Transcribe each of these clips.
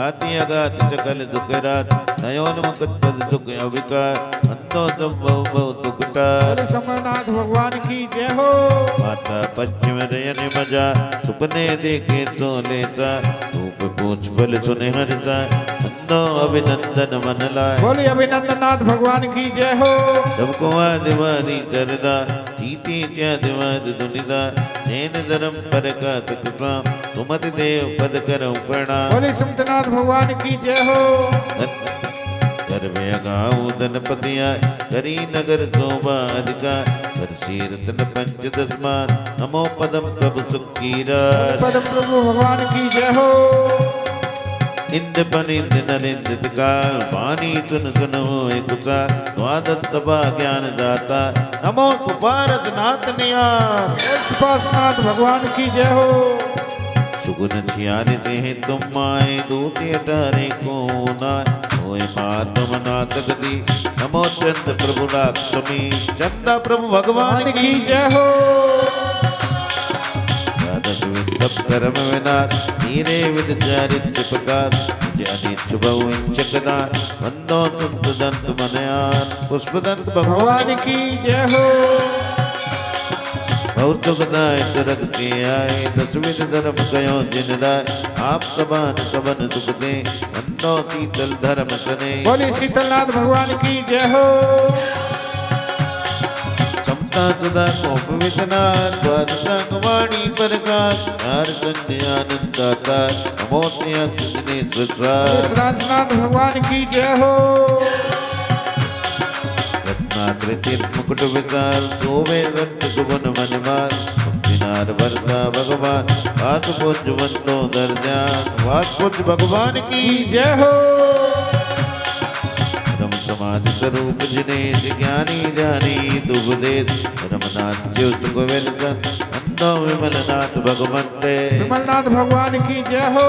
घाती अघात सकल दुख रात नयोन्मुख पद दुख अविकार अंतो तुम बहु बहु दुखटार समरनाथ भगवान की जय हो। माता पश्चिम नयन मजा सुपने देखे तो लेता धूप पूछ बल सुने हरता अंतो अभिनंदन मन लाए बोले अभिनंदनाथ भगवान की जय हो। सबको आदिवादी चरदा जीती त्यादिवाद दुनिदा नैन धर्म पर का कृपा सुमति देव पद करऊं प्रणाम बोले समतनाथ भगवान की जय हो। गर्भ गाऊ धनपति आय करी नगर शोभा अधिकार करसी रत्न पंचदशमान नमो पदम प्रभु सुखीराज पदम प्रभु भगवान की जय हो। इंद्र पनिंद नरेंद्र काल पानी सुन सुनो एक द्वादश सभा ज्ञान दाता नमो सुपारस नाथ नियार सुपार्शनाथ भगवान की जय हो। सुगुन छियालिस हैं तुम आए दूती अठारे को नाय होए मातम नाथक दी नमो चंद प्रभु राक्षमी चंदा प्रभु भगवान की जय हो। द्वादश विद धर्म विनाश नीरे विद चारित्र प्रकार अनिच बहु इंचकदा वंदो तुम दंत मनयान पुष्पदंत भगवान की जय हो। बहुत गदाय तरगते आए दसविध धर्म कयो जिन राय आप सबान सबन सुख दे अंदो शीतल धर्म सने बोली शीतलनाथ भगवान की जय हो। समता सदा कोप वितना द्वादशांग वाणी प्रकाश चार संध्य आनंद दाता नमो ने राजनाथ भगवान की जय हो। रत्नाकृतित मुकुट विशाल शोभे संत सुगुन मनिमाल भक्तिनार वर्षा भगवान वासुपुज वंदो दर्जान वासुपुज भगवान की जय हो। रम समाधि स्वरूप जिनेश ज्ञानी जानी दुबदेश रमनाथ शिव सुख वेलकन अंदो विमलनाथ भगवंते विमलनाथ भगवान की जय हो।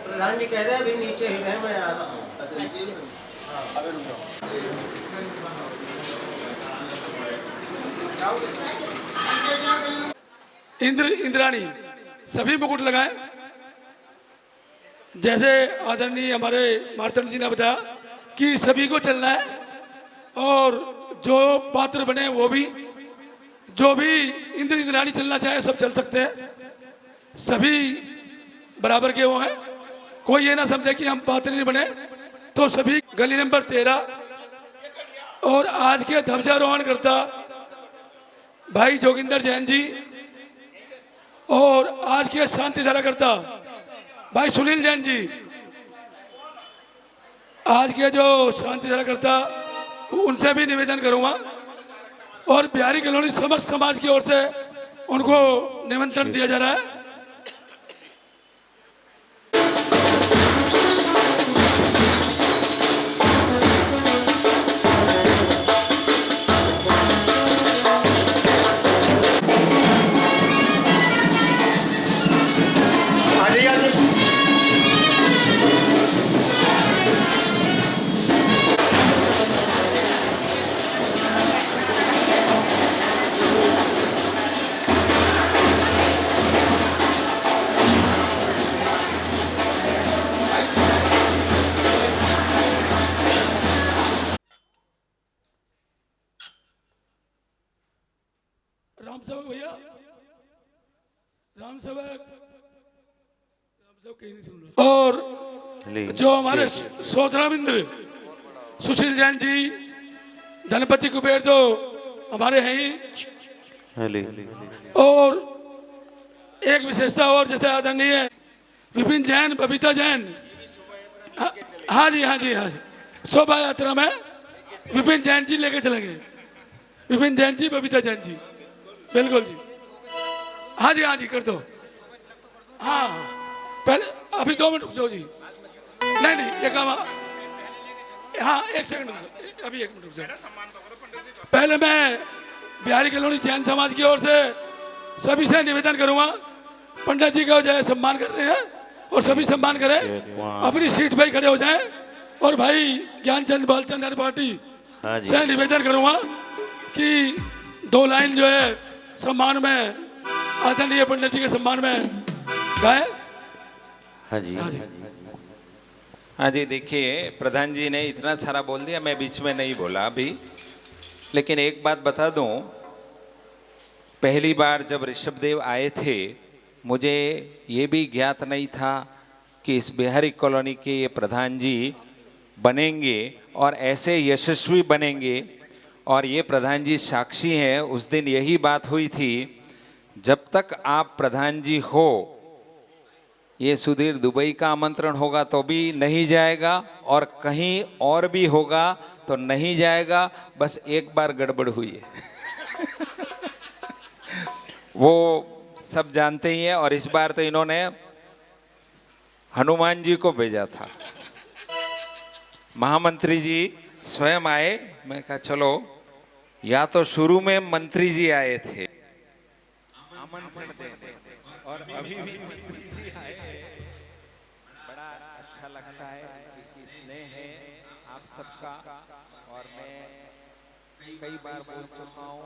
प्रधान जी कह रहे हैं अभी नीचे ही रहे, मैं आ रहा हूँ। इंद्र इंद्राणी सभी मुकुट लगाए। जैसे आदरणीय हमारे मार्तंड जी ने बताया कि सभी को चलना है और जो पात्र बने वो भी, जो भी इंद्र इंद्राणी चलना चाहे सब चल सकते हैं, सभी बराबर के वो हैं। कोई ये ना समझे कि हम पात्र नहीं बने। तो सभी गली नंबर 13 और आज के ध्वजारोहण करता भाई जोगिंदर जैन जी और आज के शांति धारा करता भाई सुनील जैन जी, आज के जो शांति धारा करता उनसे भी निवेदन करूंगा और बिहारी कॉलोनी समस्त समाज की ओर से उनको निमंत्रण दिया जा रहा है। राम सेवक भैया, राम सेवक कहीं नहीं सुन रहा। और जो हमारे सोदरामिंद्र सुशील जैन जी, धनपति कुबेर तो हमारे हैं ही। और एक विशेषता और जैसे आदरणीय विपिन जैन, बबीता जैन, हाँ जी हाँ जी हाँ जी, शोभा यात्रा में विपिन जैन जी लेके चलेंगे। विपिन जैन जी, बबीता जैन जी, बिल्कुल जी। हाँ जी कर दो। हाँ पहले अभी 2 मिनट रुक जाओ जी। नहीं ये काम, हाँ 1 सेकंड रुक जाओ, अभी 1 मिनट रुक जाओ। पहले मैं बिहारी कॉलोनी जैन समाज की ओर से सभी से निवेदन करूंगा, पंडित जी का जो सम्मान कर रहे हैं और सभी सम्मान करें, अपनी सीट पे खड़े हो जाएं। और भाई ज्ञानचंद बालचंद त्रिपाठी से निवेदन करूंगा कि 2 लाइन जो है सम्मान में, आदरणीय पंडित जी के सम्मान में गाए। हाँ जी हाँ जी, देखिए प्रधान जी ने इतना सारा बोल दिया, मैं बीच में नहीं बोला अभी। लेकिन एक बात बता दूं, पहली बार जब ऋषभदेव आए थे, मुझे ये भी ज्ञात नहीं था कि इस बिहारी कॉलोनी के ये प्रधान जी बनेंगे और ऐसे यशस्वी बनेंगे। और ये प्रधान जी साक्षी हैं, उस दिन यही बात हुई थी, जब तक आप प्रधान जी हो, ये सुधीर दुबई का आमंत्रण होगा तो भी नहीं जाएगा, और कहीं और भी होगा तो नहीं जाएगा। बस एक बार गड़बड़ हुई है वो सब जानते ही हैं। और इस बार तो इन्होंने हनुमान जी को भेजा था, महामंत्री जी स्वयं आए। मैं कहा चलो, या तो शुरू में मंत्री जी आए थे आमंत्रण देने, और अभी भी मंत्री जी आए। बड़ा अच्छा लगता है, इसी स्नेह है आप सबका। और मैं कई बार बोल चुका हूँ,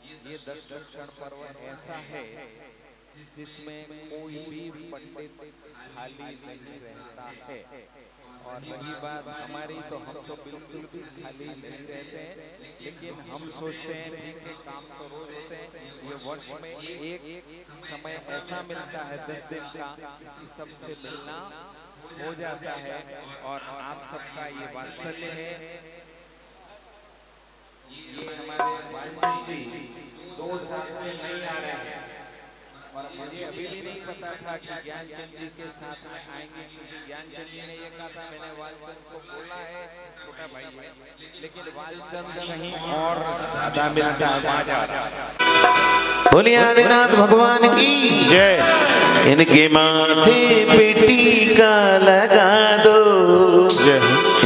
ये दशदक्षिण पर्व ऐसा है जिसमें कोई भी पंडित खाली नहीं रहता है। और रही बात हमारी, तो हम तो बिल्कुल भी खाली नहीं रहते हैं, लेकिन हम सोचते हैं ठीक है, काम तो रोज होते हैं, ये वर्ष में एक समय ऐसा मिलता है 10 दिन का, किसी सबसे मिलना हो जाता है। और आप सबका ये वात्सल्य है। ये हमारे वालचंद जी 2 साल से नहीं आ रहे हैं, और मुझे अभी भी नहीं पता था कि ज्ञानचंद जी के साथ में आएंगे, क्योंकि ज्ञानचंद जी ने ये कहा था, मैंने वालचंद को बोला है छोटा भाई है, लेकिन वालचंद कहीं और ज्यादा मिलता है, वहां जा रहा है। बोलिए आदिनाथ भगवान की जय। इनके माथे पे टीका लगा दो,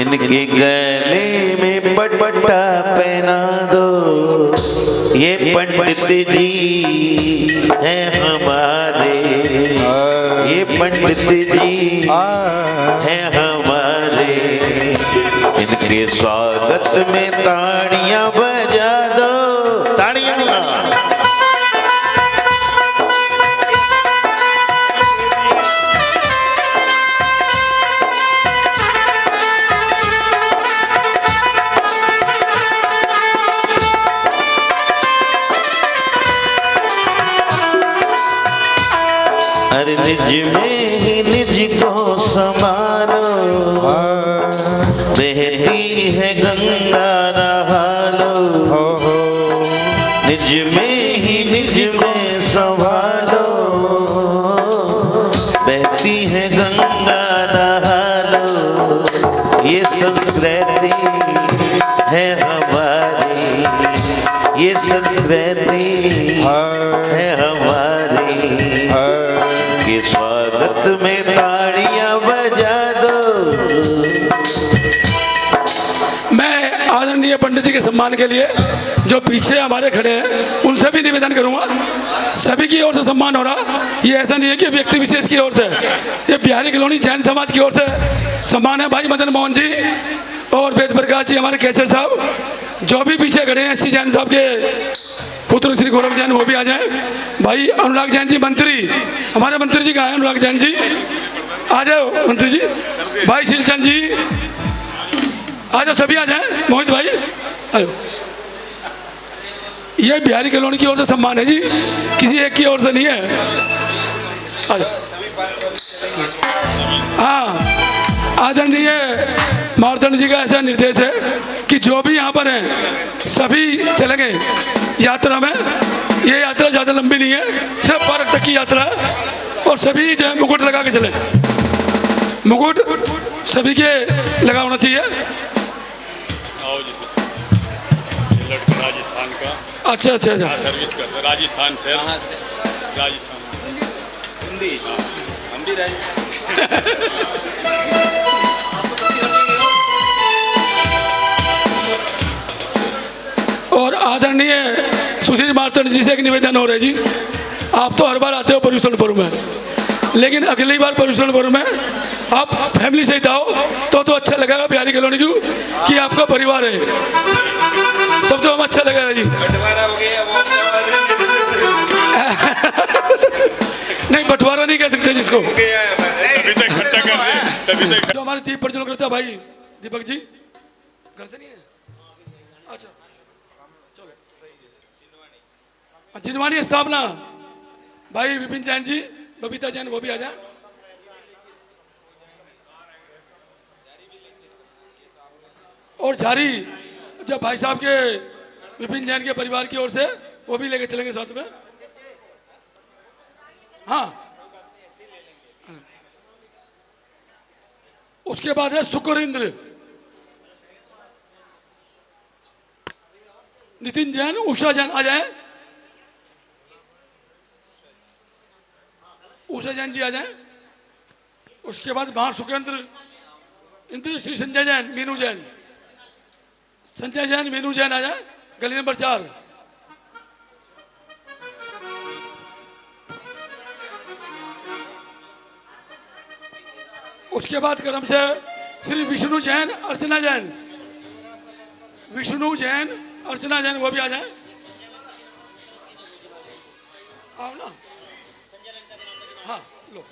इनके गले में पट्टा पहना दो। ये पंडित जी हैं हमारे, ये पंडित जी हैं हमारे। इनके स्वागत में ताड़ियां बजा दो, ताड़ियां। अरे निज में ही निज को समानो, बहती है गंगा नहा लो। निज में ही निज में संभालो, बहती है गंगा नहा लो। ये संस्कृति है हमारी, ये संस्कृति है हमारी। के स्वागत में ताड़ियां बजा दो। मैं आदरणीय पंडित जी के सम्मान के लिए जो पीछे हमारे खड़े हैं उनसे भी निवेदन करूंगा, सभी की ओर से सम्मान हो रहा। ये ऐसा नहीं है कि व्यक्ति विशेष की ओर से, ये बिहारी कॉलोनी जैन समाज की ओर से सम्मान है। भाई मदन मोहन जी और वेद प्रकाश जी, हमारे केसर साहब, जो भी पीछे खड़े हैं, श्री जैन साहब के पुत्र श्री गौरव जैन, वो भी आ जाए। भाई अनुराग जैन जी मंत्री, हमारे मंत्री जी कहाँ हैं? अनुराग जैन जी आ जाओ, मंत्री जी। भाई शीलचंद जी आ जाओ, सभी आ जाए। मोहित भाई आयो। ये बिहारी कॉलोनी की ओर से सम्मान है जी, किसी एक की ओर से नहीं है। हाँ, आदरणीय मार्तंड जी का ऐसा निर्देश है कि जो भी यहाँ पर हैं सभी चलेंगे यात्रा में। ये यात्रा ज़्यादा लंबी नहीं है, सिर्फ पार्क तक की यात्रा है, और सभी जो है मुकुट लगा के चले। मुकुट सभी के लगा होना चाहिए। आओ जी, ये लड़का राजस्थान का अच्छा अच्छा अच्छा। सर्विस करता है, राजस्थान से। कहाँ से? राजस्थान हिंदी। हम भी राजस्थान। और आदरणीय सुधीर मार्तंड जी से एक निवेदन हो रहा है जी, आप तो हर बार आते हो पर्यूषण पर्व में, लेकिन अगली बार पर्यूषण पर्व में आप फैमिली सहित आओ तो अच्छा लगेगा बिहारी कॉलोनी को कि आपका परिवार है, तब तो हम अच्छा लगेगा जी। बंटवारा हो गया वो। नहीं, बंटवारा नहीं कह सकते जिसको। तभी तो इकट्ठा कर रहे हैं, तभी तो जो हमारे दीप प्रज्वलन करता है भाई दीपक जी, घर से नहीं है? अच्छा चलो। जिनवानी स्थापना भाई विपिन जैन जी, बबीता जैन वो भी आ जाए। और झारी जो भाई साहब के विपिन जैन के परिवार की ओर से वो भी लेके चलेंगे साथ में। हाँ, उसके बाद है सुकरिंद्र, नितिन जैन, उषा जैन आ जाए। उषा जैन जी आ जाए। उसके बाद महार सुकेंद्र, इंद्र श्री संजय जैन, मीनू जैन, संजय जैन, मीनू जैन आ जाए, गली नंबर 4। उसके बाद क्रम से श्री विष्णु जैन, अर्चना जैन, विष्णु जैन, अर्चना जैन वो भी आ जाए। आओ ना। हाँ लो।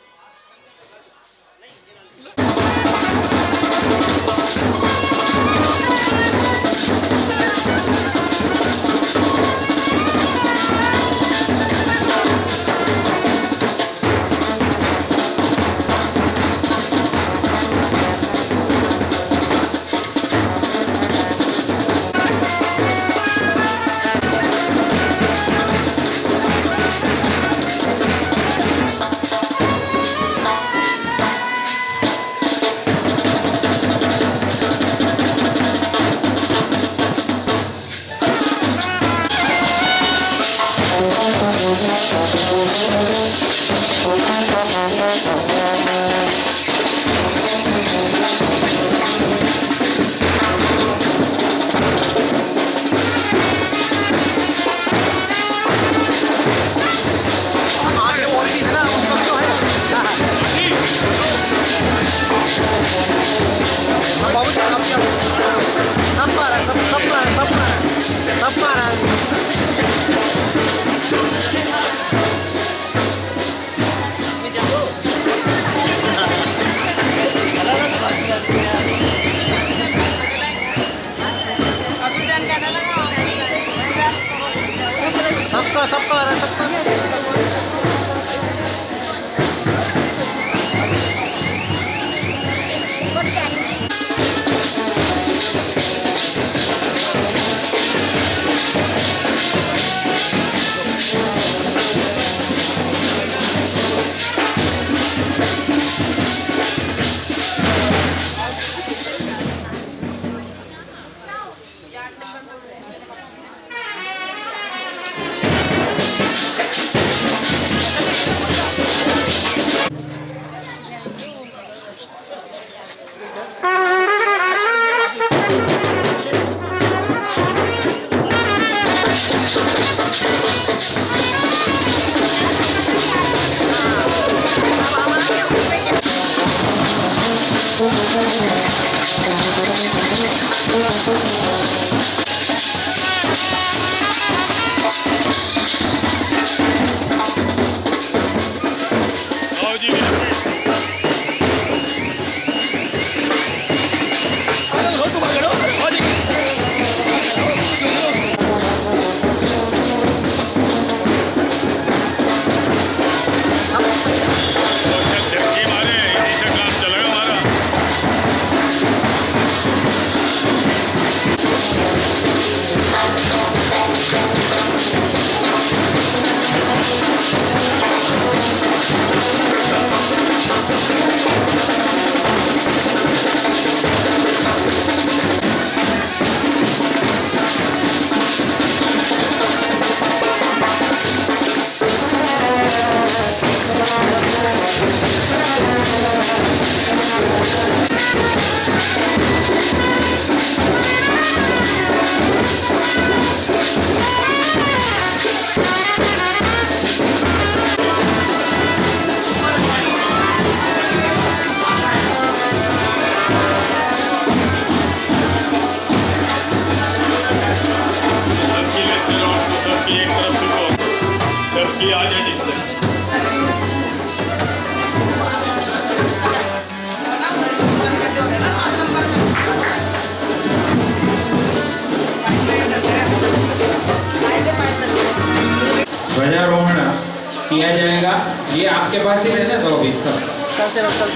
किया जाएगा। ये आपके पास ही रहने दो अभी सब,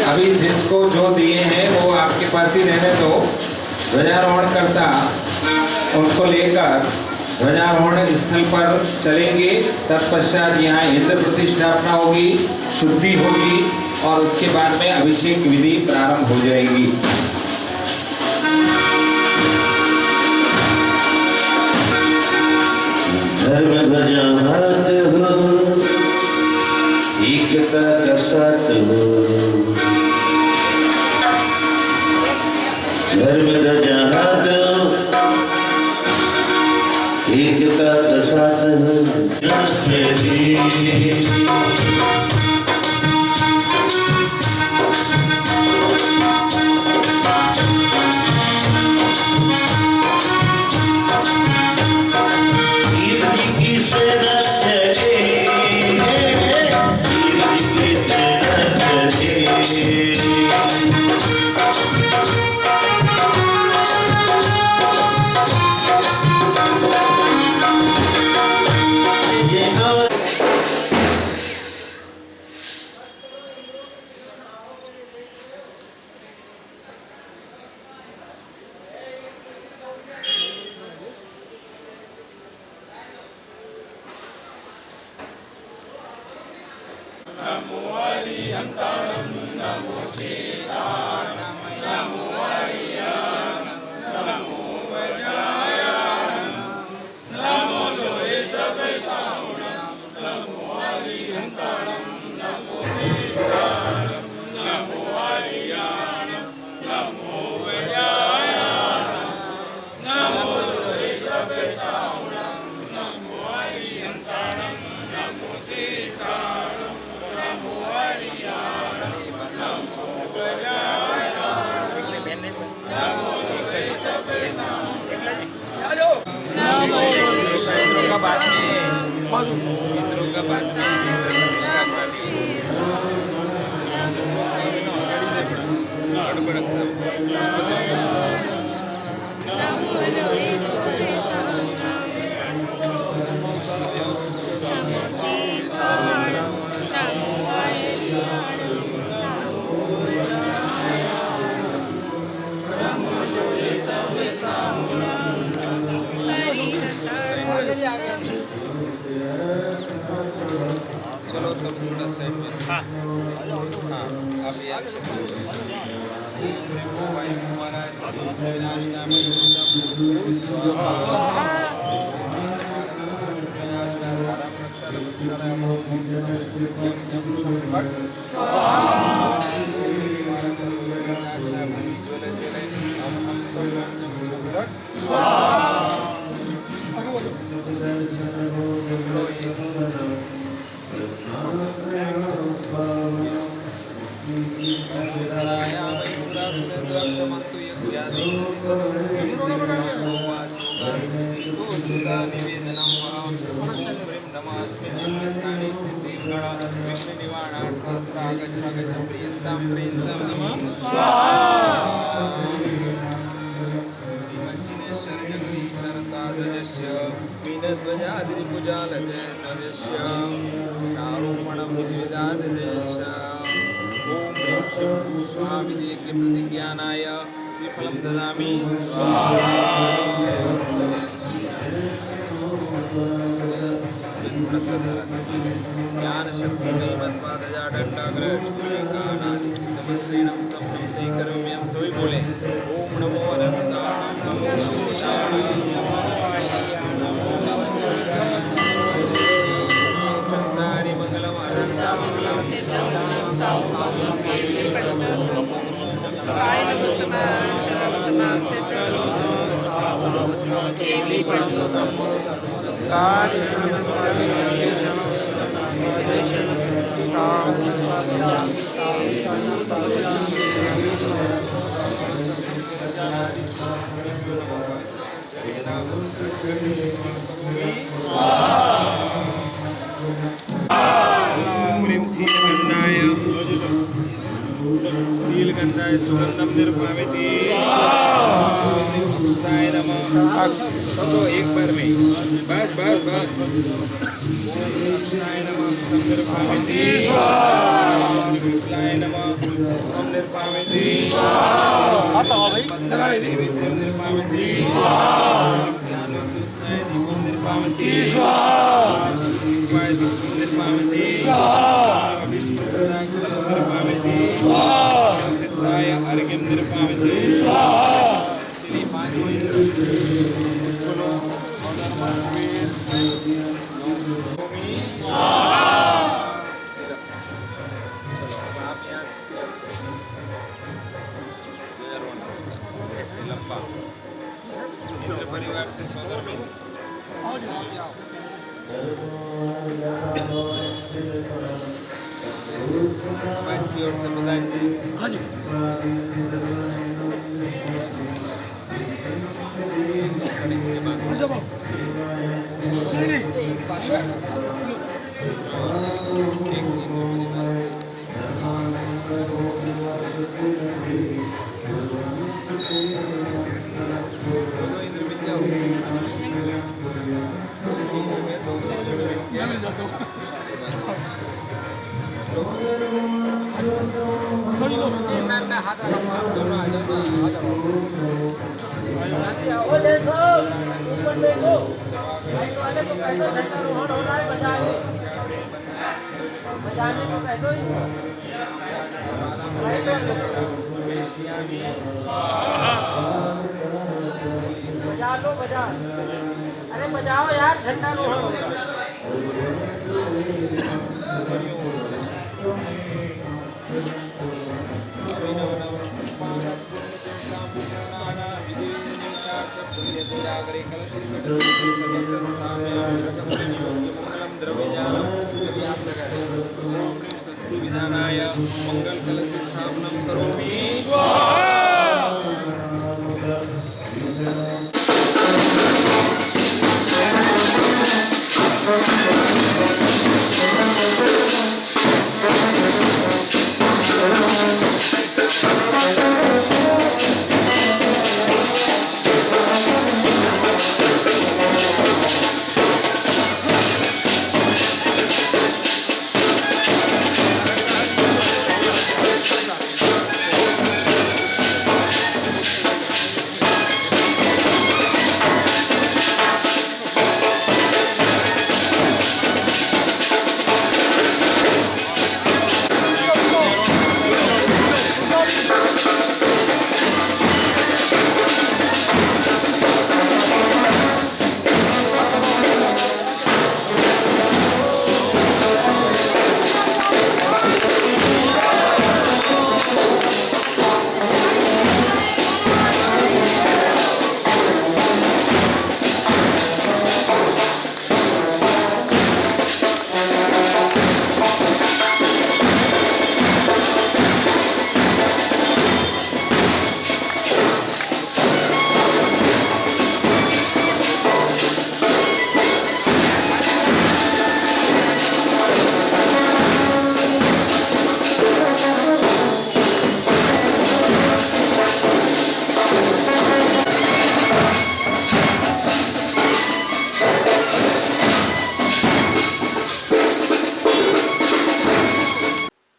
अभी जिसको जो दिए हैं वो आपके पास ही रहने दो। ध्वजारोहण करता उनको लेकर ध्वजारोहण स्थल पर चलेंगे। तत्पश्चात यहाँ इंद्र प्रतिष्ठापना होगी, शुद्धि होगी और उसके बाद में अभिषेक विधि प्रारंभ हो जाएगी। धर्म ध्वजा हाथ हो, एकता का साथ हो। धर्म ध्वजा हाथ हो, एकता का साथ हो। चलो तब थोड़ा साइड में। हाँ अब ये प्रतिज्ञानाय श्रीफलं ददामि ज्ञान शक्ति हम सभी बोले ओम नमो अनंताणां नमो विशेषाणां चंदारि मंगलम अनंता मंगलम शीलगंधाय सुगंधम निर्भावति नमः। तो एक बार में बस बस बस परिवार से सौदर समाज की ओर से प्रधान जी। हाँ जी। इसके बाद अरे बजाओ यार झंडा रोहन विधानाय मंगल कलश स्थापनम करोमि।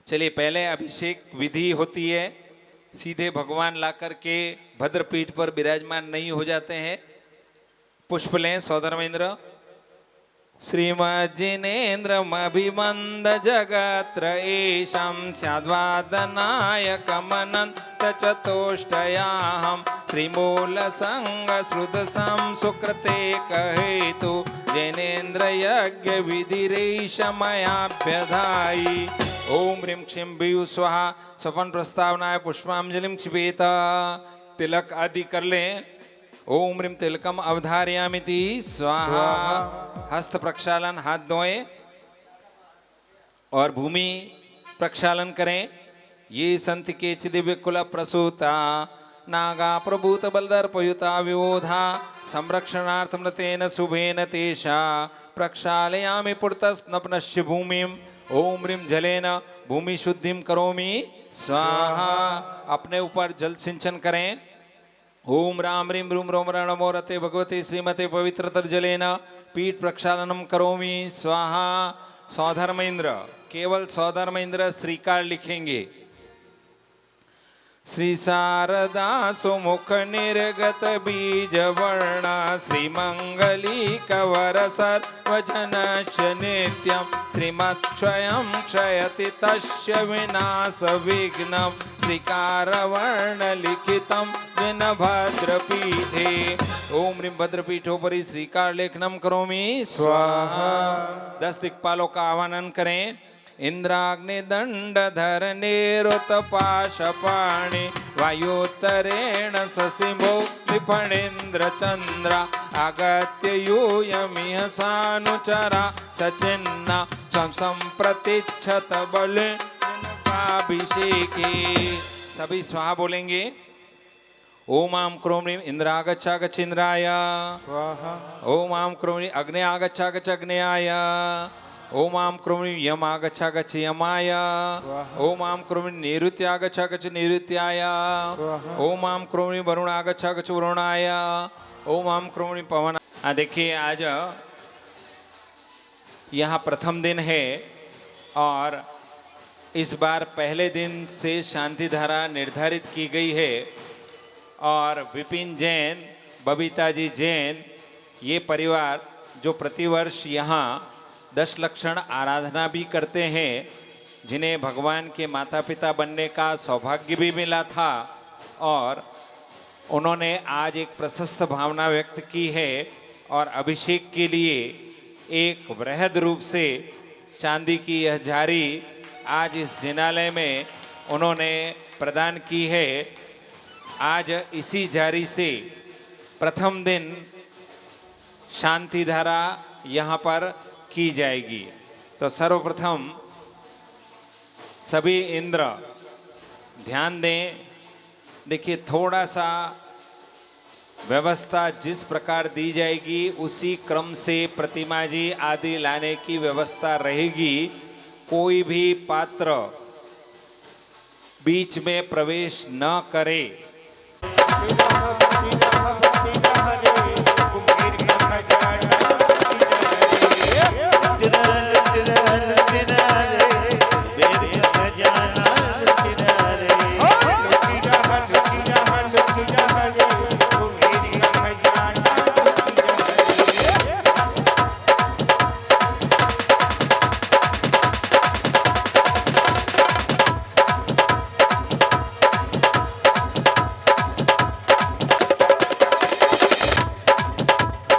चलिए, पहले अभिषेक विधि होती है, सीधे भगवान ला करके भद्र पीठ पर विराजमान नहीं हो जाते हैं। पुष्प लें सौधर्मेंद्र। श्रीमज्जिनेन्द्रमभिवन्द जगत्र एषं स्याद्वादनायकमनन्त चतुष्टयाहं श्रीमूलसङ्गश्रुतसं सुकृते कहेतु जैनेन्द्र यज्ञ विधिरेश मयाभ्यधायि। ओम ह्रीं क्षीं भीयु स्वाहा। सपन प्रस्तावनाय पुष्पांजलिं क्षिपेत। तिलक आदि कर लें। ओम ह्रीं तिलकम अवधारयामिति स्वाहा। हस्त प्रक्षालन, हाथ धोएं और भूमि प्रक्षालन करें। ये संत के दिव्य कुल प्रसूता नागा प्रभूत बलदर पयुता विवोधा संरक्षणार्थम तेन शुभेन तेषा प्रक्षालयामि पुरतस्नपनश्च भूमिम। ओम ह्रीं जलेन भूमि शुद्धिम करोमि स्वाहा। अपने ऊपर जल सिंचन करें। ओम राम ह्रीं ब्रूं रोम नमो रते भगवते श्रीमते पवित्र तर्जलेन पीठ प्रक्षालनम करोमि स्वाहा। सौधर्मेंद्र, केवल सौधर्मेंद्र श्रीकाल लिखेंगे। श्री शारदा सुमुख निर्गत बीज वर्ण श्रीमंगली कवर सर्वजनस्य नित्यं श्रीमत्क्षयं क्षयति तस्य विनाश विघ्नं श्रीकारवर्ण लिखितं जिनभद्रपीठे। ओम ह्रीं भद्रपीठोपरि श्रीकार लेखनम करोमि स्वाहा। 10 दिक्पालों का आह्वान करें। इंद्राग्नि दंड धरनेरुत पाशपाणि वायुतरेण शशिभो लिफणेन्द्र चंद्रा आगत्य यूयमिह सानुचरा सचिन्ना संप्रतिच्छत बलिभिषेके। सभी स्वाहा बोलेंगे। ओम आम क्रोम ह्रीं इंद्रागच्छागच्छ इंद्राय। ओम आम क्रोम ह्रीं अग्ने आगच्छागच्छ अग्नेयाय। ओम आम क्रोम ह्रीं यम आगच्छागच्छ यमाय। ओम आम क्रोम ह्रीं नैऋत्य आगच्छागच्छ नैऋत्याय। ओम आम क्रोम ह्रीं वरुण आगच्छागच्छ वरुणाय। ओम आम क्रोम ह्रीं पवन। देखिए, आज यहाँ प्रथम दिन है और इस बार पहले दिन से शांति धारा निर्धारित की गई है और विपिन जैन, बबीता जी जैन, ये परिवार जो प्रतिवर्ष यहाँ 10 लक्षण आराधना भी करते हैं, जिन्हें भगवान के माता पिता बनने का सौभाग्य भी मिला था, और उन्होंने आज एक प्रशस्त भावना व्यक्त की है और अभिषेक के लिए एक वृहद रूप से चांदी की यह झारी आज इस जिनालय में उन्होंने प्रदान की है। आज इसी झारी से प्रथम दिन शांति धारा यहाँ पर की जाएगी। तो सर्वप्रथम सभी इंद्र ध्यान दें। देखिए, थोड़ा सा व्यवस्था जिस प्रकार दी जाएगी उसी क्रम से प्रतिमा जी आदि लाने की व्यवस्था रहेगी। कोई भी पात्र बीच में प्रवेश न करे।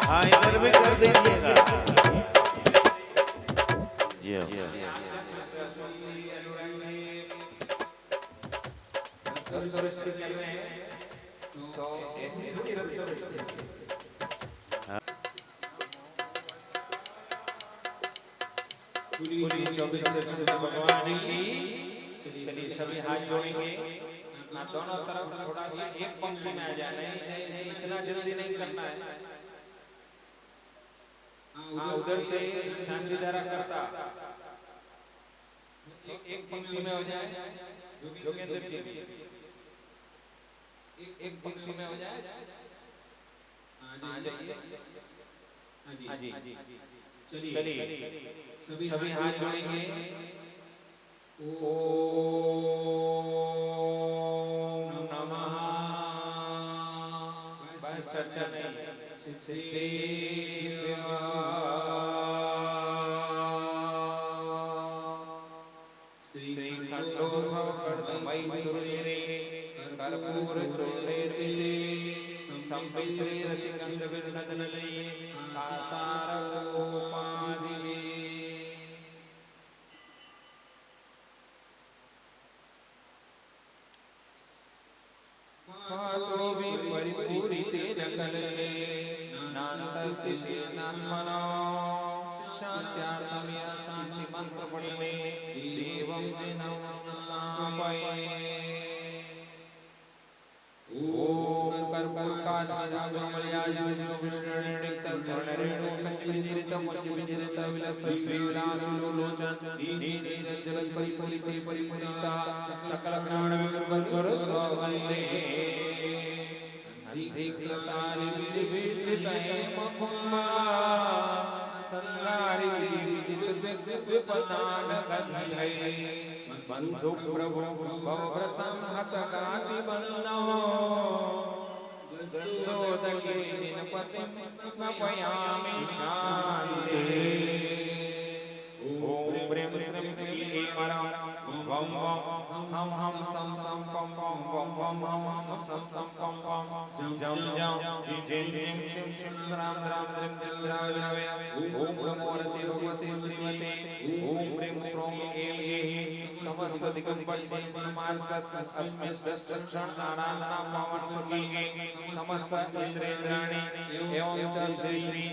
हाँ, इधर भी कर दीजिएगा। जी भगवान की। चलिए सभी हाथ जोड़ेंगे। दोनों तरफ थोड़ा सा एक पंक्ति में आ जाना है, इतना जल्दी नहीं करना है। हाँ, उधर से शांति धारा करता एक पंक्ति में हो जाए। योगेंद्र जी एक पंक्ति में हो जाए। हाँ जाइए। हाँ जी, चलिए सभी हाथ जोड़ेंगे। ओम नमः। बस चर्चा नहीं। शांति मंत्र पढ़ने देवं दिनं स्थापये। ओम सकल धिक्लतारि विधिष्ठितये मकुम्मा संगारि विजित विपदान गन्धये बंधु प्रभु भवव्रतं हतगाति बन्नो गन्धोदके निनपतिं स्नपयामि शान्ते ओम प्रेम श्रीं क्लीं मरं वं वं हम हम सम सम पम पम वं वं हम हम सम सम पम पम जम जम जिं जिं शिं शिं राम राम द्रिं द्रिं द्राव द्रावय ओम नमो रते भगवते श्रीमते ओम प्रेम प्रोम एं एहि समस्त दिगंबरजन समाजगत अस्मिन् दशक्षण नाना पावन प्रसंगे समस्त इंद्रेंद्राणि एवं च श्री श्री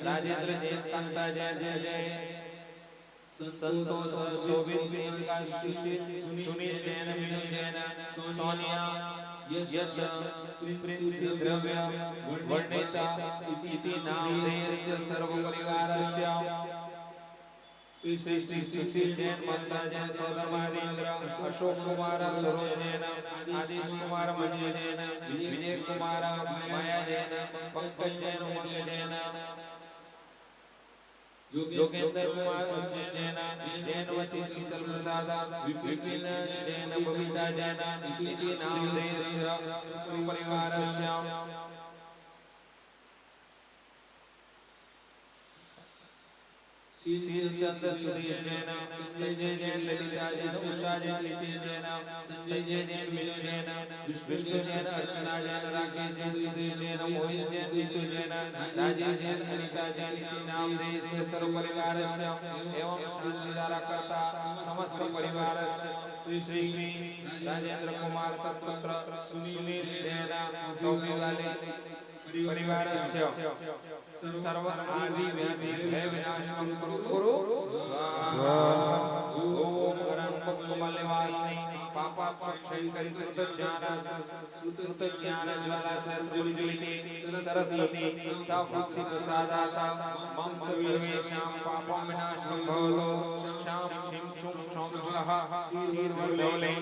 राजेंद्र जैन कांता जय जय जय संतोष शोभित प्रियंका सुनील जैन विनोद जैन सोनिया यश प्रिंस द्रव्य वर्णिता इति नामधेयस्य सर्व परिवारस्य श्री श्री श्री सुशील जैन ममता जैन सौदमादींद्र अशोक कुमार सरोज जैन आदिश कुमार मंजू जैन विजय कुमार माया जैन पंकज जैन उमंग जैन योगेंद्र कुमार जैन जैन वशी शीतल प्रसाद विपिन जैन बबीता जैन इति नामधेयस्य परिवारस्य शील चंद्र सुरेश जैन संजय जैन ललिता जैन उषा जैन नितिन जैन संजय जैन विनू जैन विष्णु जैन अर्चना जैन राकेश जैन सुरेश जैन मोहित जैन नीतू जैन राजीव जैन अनिता जैन इति नामधेयस्य सर्व परिवारस्य एवं शांतिधाराकर्ता समस्त परिवारस्य श्री श्री श्री राजेंद्र कुमार तत्पुत्र सुनील जैन टोपी वाले परिवारस्य सर्व आदि व्याधि भय विनाशकं कुरु स्वाहा ओम गणपतमल निवासिनी पापाक्षयकरी श्रुत ज्ञान ज्वाला सहस्रज्वलिते सरस्वती ता भक्ति प्रसादाता मम सर्वेषां पापं विनाशकं भवतु शां शिं शुं शौं स्वाहा क्षीरवल्लवले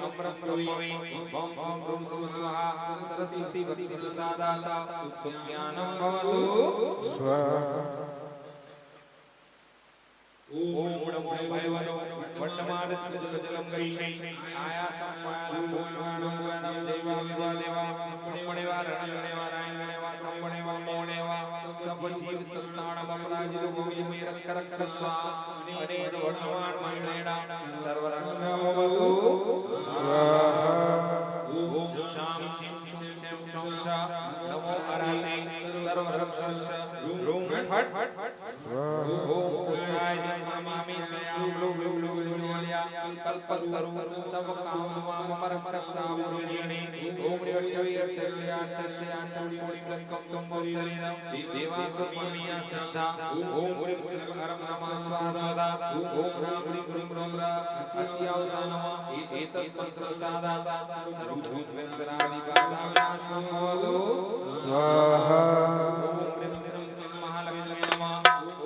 अमृत संभवे बम बम ब्रूम ब्रूम स्वाहा सरस्वती भक्ति प्रसादाता सुज्ञानं भवतु स्वाहा ओम नमो भगवतो वर्तमानस्य जलम गच्छे आयासं मायालं भूयानं भूयानं देवा विवा देवा पुण्यवा रणेवा रायणेवा तपणेवा मोणेवा सब जीव संतानम अपराजितो भूमि में रख रख स्वा अनेन वर्तमान मंत्रेण सर्वरक्षा भवतु स्वाहा ओम शां शिं शुं शं शं च नमो अरहते सर्वरक्षा रूम फट ओम उषाय नमामि सयाम लोलिया कल्पतरु सब काम मर मर सावरुणि ओम रिवट्टवि अर्थस्य अर्थस्य अंतुणि कम तुम शरीरम देवासु ममिया सदा ओम ह्रीं श्रीं हरं नमः स्वाहा ओम राम ह्रीं ह्रीं ह्रीं रा अस्यावसानम एतत् मंत्र सादाता सर्वभूत वेदरादि बाधा विनाशं भवतु स्वाहा ओम ह्रीं श्रीं महालक्ष्मी नमः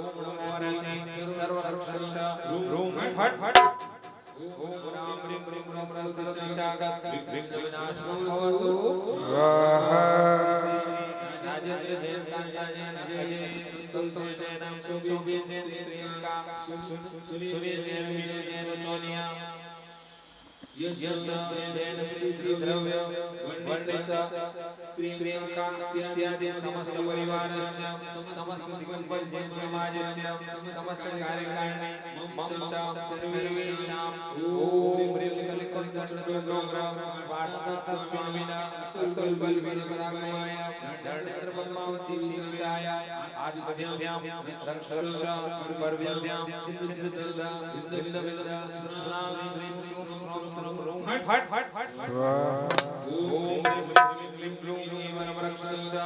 ओम नमो हरते सर्वरक्षा रूम फट ओम राम ह्रीं ह्रीं ह्रीं रा सर्वदिशागत विघ्न विनाशं भवतु स्वाहा श्री श्री राजेंद्र जैन कांता जैन अजय संतोष जैन शोभित जैन प्रियंका सुनील जैन विनू जैन सोनिया यश जैन श्री द्रव्य वर्णिता प्रियंका इत्यादि समस्त परिवारस्य समस्त दिगंबर जैन समाजस्य समस्त कार्यकारिणी मम च सर्वेषां ओम ह्रीं कलिकंठचंद्रोग्र वासनाथ स्वामिना अतुल बलवीर पराक्रमाय धरणेन्द्र पद्मावती सीताय आदिविद्यां रक्ष परविद्यां छिंद छिंद विंद विंद सुनाम श्रीं श्रोम श्रोम रोम फट स्वाहा ओम क्लीं क्लीं वरवरक्षस्य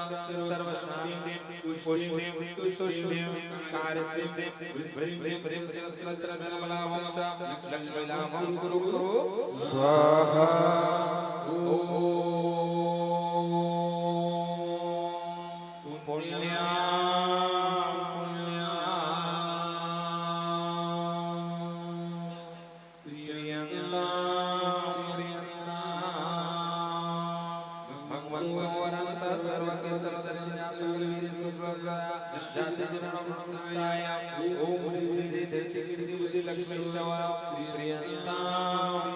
सर्वशान्तिं पुष्टिं तुष्टिं कार्यसिद्धिं वृद्धिं चिरतत्र धनलाभं च लक्ष्मीलाभं कुरु स्वाहा ओम पुण्या जाति जन प्रणताय ओम श्री श्री धरती कीर्ति बुद्धि लक्ष्मी शवा प्रियंताम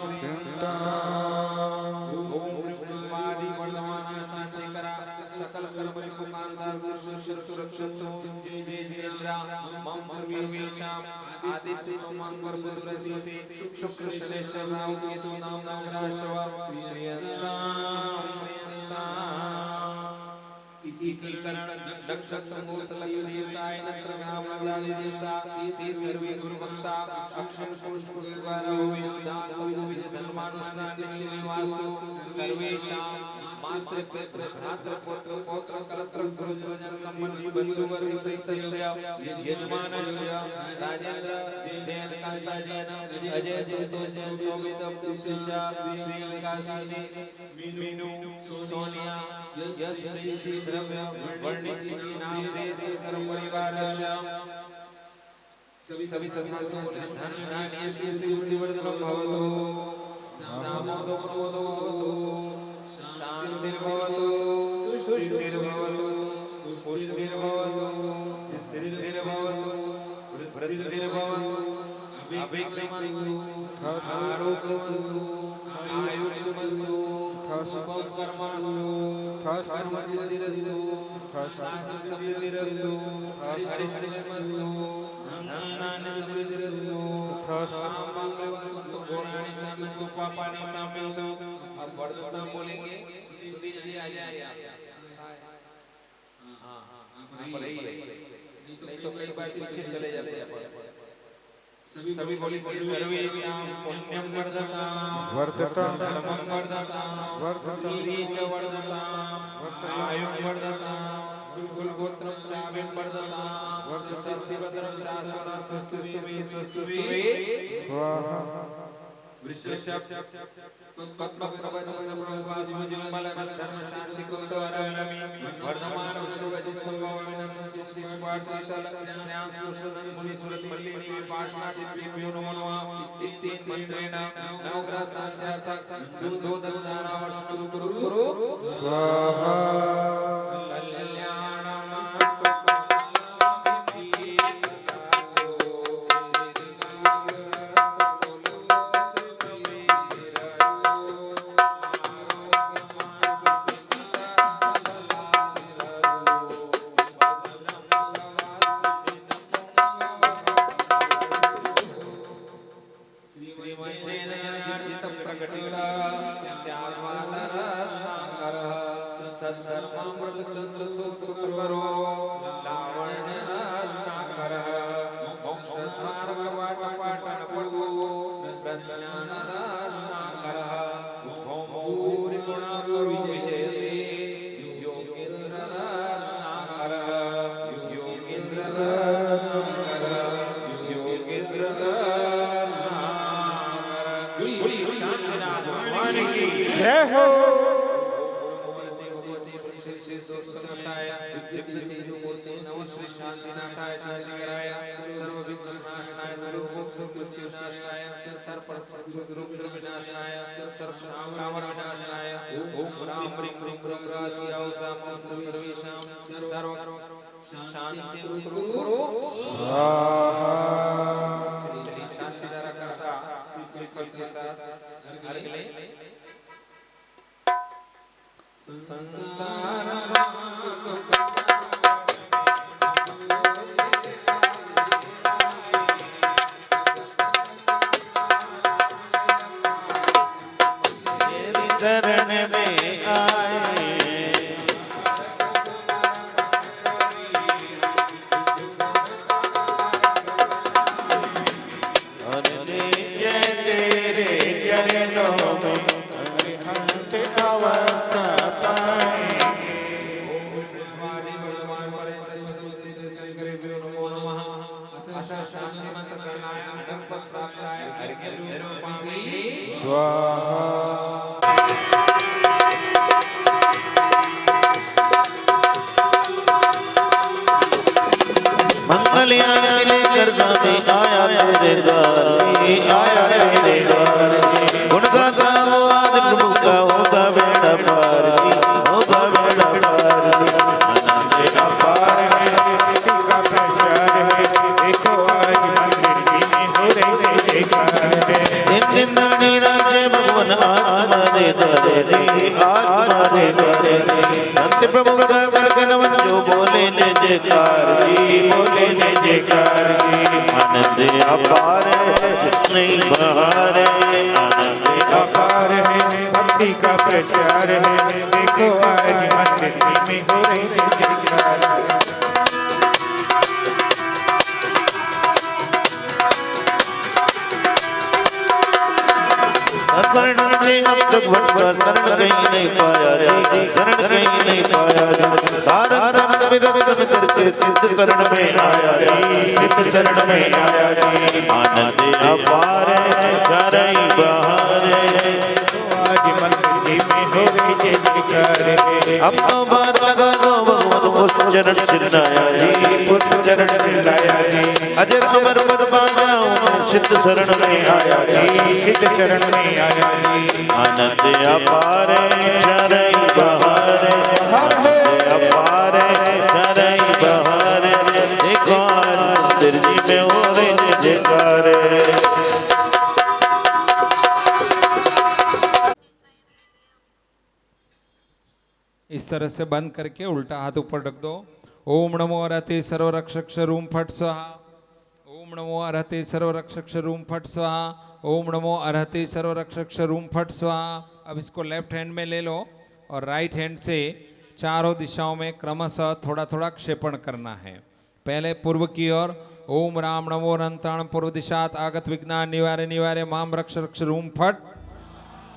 ओम ब्रह्मादि वर्धमान शांति करा सकल कर्म मुकांदार शत्रु रक्षतु जय जिनेन्द्रा मम सर्वेषां आदित्य सोमंगर बृहस्पति शुक्र शनेश्वर राहु केतु नाम ग्रहशवा प्रियंताम इतिकरण नक्षत्र मूर्त लग्न देवताय नत्र नाम नगरादि देवता ते सर्वे गुरु भक्ता अक्षर पुरुष द्वारा विदान विद धर्मानुष्ठान नित्य निवासो सर्वेषां मातृ पितृ भ्रातृ पुत्र पौत्र कलत्र गुरु सजन संबंधी बंधु वर्ग सहितस्य यजमानस्य राजेंद्र जैन कांचाजैन अजय संतोष जैन शोभित पुष्या प्रियंका सिंह मीनू सोनिया यश श्री द्रव्य वर्णित इति नाम देश सर्व परिवार सभी तस्मास्तु धन धान्य कीर्ति बुद्धि वर्धनम भवतु सामोदो प्रमोदो भवतु शांतिर्भवतु तुष्टिर्भवतु पुष्टिर्भवतु सिद्धिर्भवतु वृद्धिर्भवतु अभिक्रमस्तु आरोग्यमस्तु आयुष्मस्तु शुभं कर्मस्तु कर्म सिद्धिरस्तु शास्त्र समृद्धिरस्तु हरिश्चन्द्रमस्तु धनानि समृद्धिरस्तु स्वामंगलवन्तु गुणानि शान्तु पापानि शान्तु। अब वर्धता बोलेंगे सुधी जी आ जाए हां आप रही नहीं तो कई बार पीछे चले जाते हैं सभी बोली सर्वेषां पुण्यं वर्धतां धर्मं वर्धतां च वर्धतां आयुं वर्धतां कुलगोत्रं चाविं वर्धतां स्वस्तिभद्रं चास्वरा स्वस्तु मे स्वाहा वृषभ पद्म प्रवचन प्रभास्मजिमल धर्म शांति कुलतोरलमि वर्धमान विश्ववजि संभव विनसन सुक्ति पाठ शीतल श्याम सुषदन मुनि सुरत मल्लिनी विपाशनादिभ्यो नमो नमः इति मंत्रेण नवग्रह शांत्यार्थक दूधो दधारा वर्षण कुरु स्वाहा जय हो श्री शांतिनाथाय शांतिकराय सर्व विघ्न विनाशनाय सर्व भोग सुख मृत्यु विनाशनाय सर्व रुद्र विनाशनाय सर्व राम विनाशनाय ओम राम ह्रीं क्लीं ग्रौं ग्रासी औसा मंत्र सर्वेषां सर्व शांति कुरु शांति धारा करता श्रीफल के साथ अर्घ ले संसार शरण में आए और नीचे तेरे चरणों में अरिहंत अवस्था पाएंगे। स्वाहा मंगलयान लेकर स्वामी आया तेरे द्वार आया तेरे द्वार गुण गाता हो आदि प्रभु का होगा बेड़ा पार होगा बेड़ा पार अनंत अपार है मंत्र प्रभु का गगनवन जो बोले जय जयकार जी, बोले जय जयकार जी। आनंद अपार नहीं बहार, आनंद अपार है भक्ति का प्रचार है, देखो आज मंदिर में हो रही जयकार। शरण ने अब तक भटका शरण कहीं नहीं पाया जी, शरण कहीं नहीं पाया जी। सारा शरण में रतन करके सिद्ध शरण में आया जी, सिद्ध शरण में आया जी। आनंद अपार चारई बहार, आज मंदिर में हो रही जय जयकार। अब तो बार लगा दो भगवान पुष्प चरण चिल्लाया जी, पुष्प चरण चिल्लाया जी। अजर अमर पद पाया सिद्ध शरण में आया जी, सिद्ध शरण में आया जी। आनंद अपार चारई बहार, आनंद अपार चारई बहार। देखो मंदिर जी में हो रही जय जयकार। इस तरह से बंद करके उल्टा हाथ ऊपर रख दो। ओम नमो अरहते सर्वरक्षक स्वरूम फट स्वाहा। ओम नमो अरहते सर्वरक्षक स्वरूम फट स्वाहा। ओम नमो अरहते सर्वरक्षक स्वरूम फट स्वाहा। अब इसको लेफ्ट हैंड में ले लो और राइट हैंड से चारों दिशाओं में क्रमशः थोड़ा थोड़ा क्षेपण करना है। पहले पूर्व की ओर ओम राम नमो अनंताण पूर्व दिशात आगत विघ्नान निवारे निवारे माम रक्ष रक्ष रूम फट।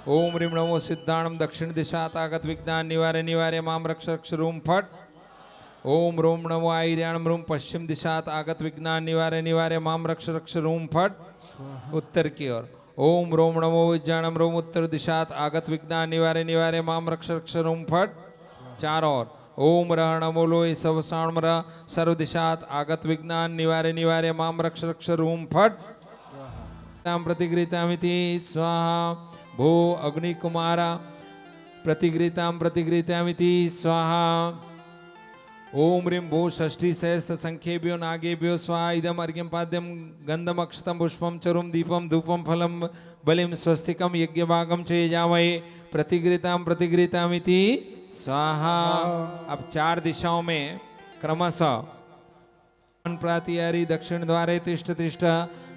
ओम ह्रीं नमो सिद्धाणम दक्षिण दिशात आगत विघ्नान निवारे निवारे माम रक्ष रक्ष रूम फट। ओम रोम नमो आयर्याणम रूम पश्चिम दिशात आगत विघ्नान निवारे निवारे माम रक्ष रक्ष रूम फट। उत्तर की ओर ओम रोम नमो विज्ञानम रूम उत्तर दिशात आगत विघ्नान निवारे निवारे माम रक्ष रक्ष रूम फट। चारों ओर ओम रह नमो लोय सवसाण र सर्व दिशात आगत विघ्नान निवारे निवारे माम रक्ष रक्ष रूम फट। प्रतिगृहीतामिति स्वाहा। भो अग्निकुमार प्रतिगृहीतामिति स्वाहा। ओम ह्रीं भो षष्ठी सहस्त्र संख्येभ्यो नागेभ्यो स्वाहा। इदम अर्घ्यम पाद्यम गंधम अक्षतम पुष्पम चरुम दीपम धूपम फलम बलिम स्वस्तिकम यज्ञभागम च यजामहे प्रतिगृहीतामिति स्वाहा। अब चार दिशाओं में क्रमशः प्रातिहारी दक्षिण द्वारे तिष्ठ तिष्ठ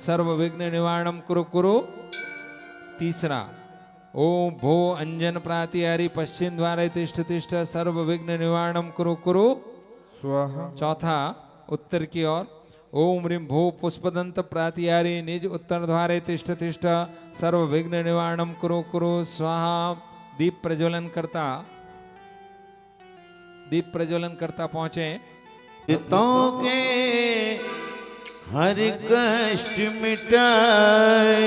सर्व विघ्न निवारणम कुरु कुरु। तीसरा ओम भो अंजन प्रातिहारी पश्चिम द्वारे तिष्ठ तिष्ठ सर्व विघ्न निवारणम कुरु कुरु स्वाहा। चौथा उत्तर की ओर ओम ह्रीं भो पुष्पदंत प्रातिहारी निज उत्तर द्वारे तिष्ठ तिष्ठ सर्व विघ्न निवारणम कुरु कुरु स्वाहा। दीप प्रज्वलन करता पहुंचे। चितों के हर कष्ट मिटाए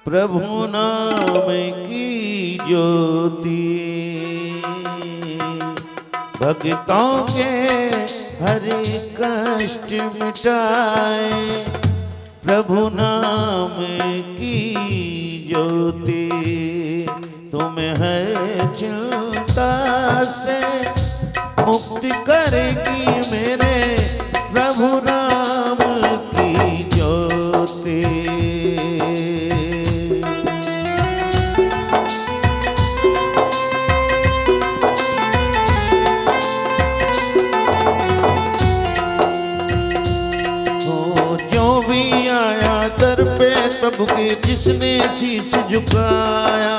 प्रभु नाम की ज्योति। भक्तों के हर कष्ट मिटाए प्रभु नाम की ज्योति। तुम्हें हर चिंता से मुक्ति करेगी मेरे प्रभु नाम की ज्योति। जो भी आया दर पे प्रभु के जिसने शीश झुकाया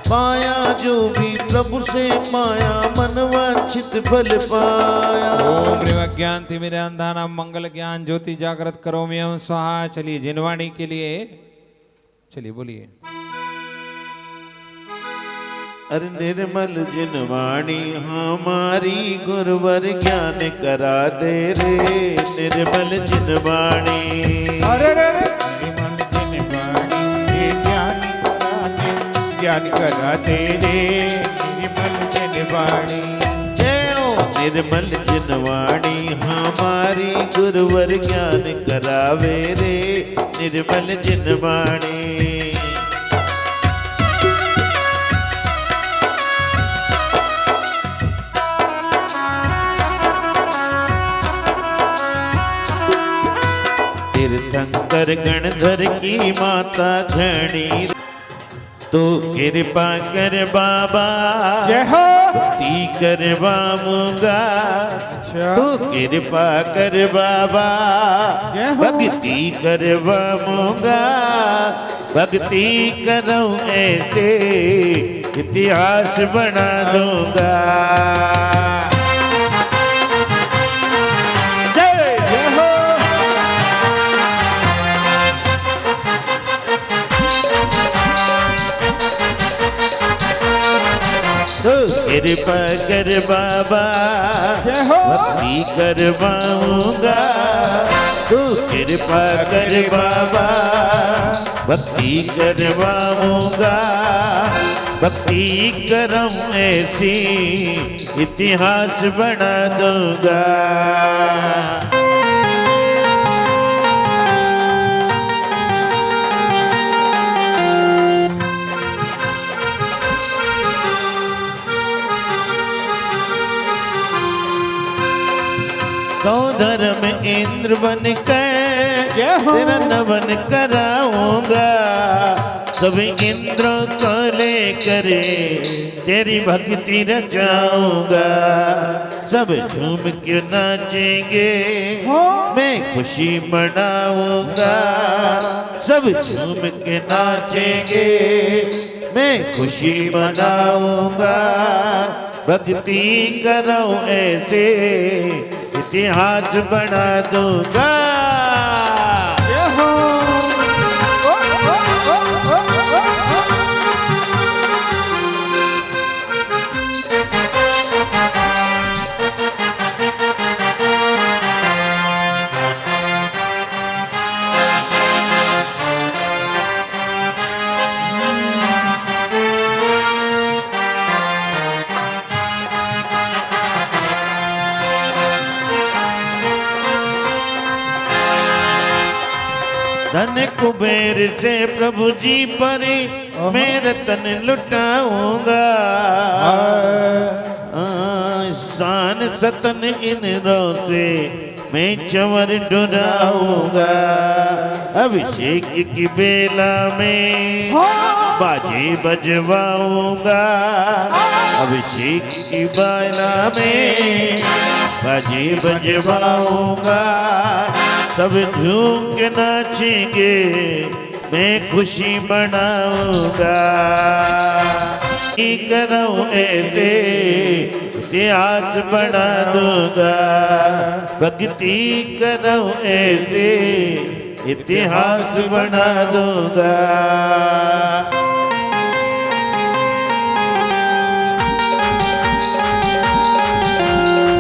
पाया जो भी प्रभु से पाया मन वांछित फल पाया। ओम ह्रीं ज्ञान तिमिरांधानां मंगल ज्ञान ज्योति जागृत करोमि हम स्वाहा। चलिए जिनवाणी के लिए चलिए बोलिए। अरे निर्मल जिनवाणी हमारी गुरुवर ज्ञान करा दे रे। निर्मल जिनवाणी अरे रे निर्मल जिनवाणी ज्ञान करा दे रे। निर्मल जिनवाणी जय हो निर्मल जिनवाणी हमारी गुरुवर ज्ञान करावे रे। निर्मल जिनवाणी तीर्थंकर गणधर की माता घणी। तू कृपा कर बाबा जय हो भक्ति करवाऊंगा तू कृपा कर बाबा जय हो। भक्ति करवाऊंगा भक्ति करूं ऐसे इतिहास बना दूंगा जय जय हो तो कृपा कर बाबा जय हो भक्ति करवाऊंगा तू कृपा कर बाबा भक्ति करवाऊंगा भक्ति करम ऐसी इतिहास बना दूंगा सौधर में इंद्र बन कर जय हो। तेरा नमन कराऊंगा सभी इंद्रों को लेकर तेरी भक्ति रचाऊंगा सब झूम के नाचेंगे मैं खुशी मनाऊंगा सब झूम के नाचेंगे मैं खुशी मनाऊंगा भक्ति करो ऐसे इतिहास बना दूंगा जय हो ओ, ओ, ओ, ओ, ओ, ओ। धन कुबेर से प्रभु जी पर मेरे तन लुटाऊंगा शान सतन इंद्रों से मैं चवर डुराऊंगा अभिषेक की बेला में बाजे बजवाऊंगा अभिषेक की बेला में बाजे बजवाऊंगा सब झूम के नाचेंगे मैं खुशी मनाऊंगा करूं ऐसे इतिहास बना दूंगा भक्ति करूं ऐसे इतिहास बना दूंगा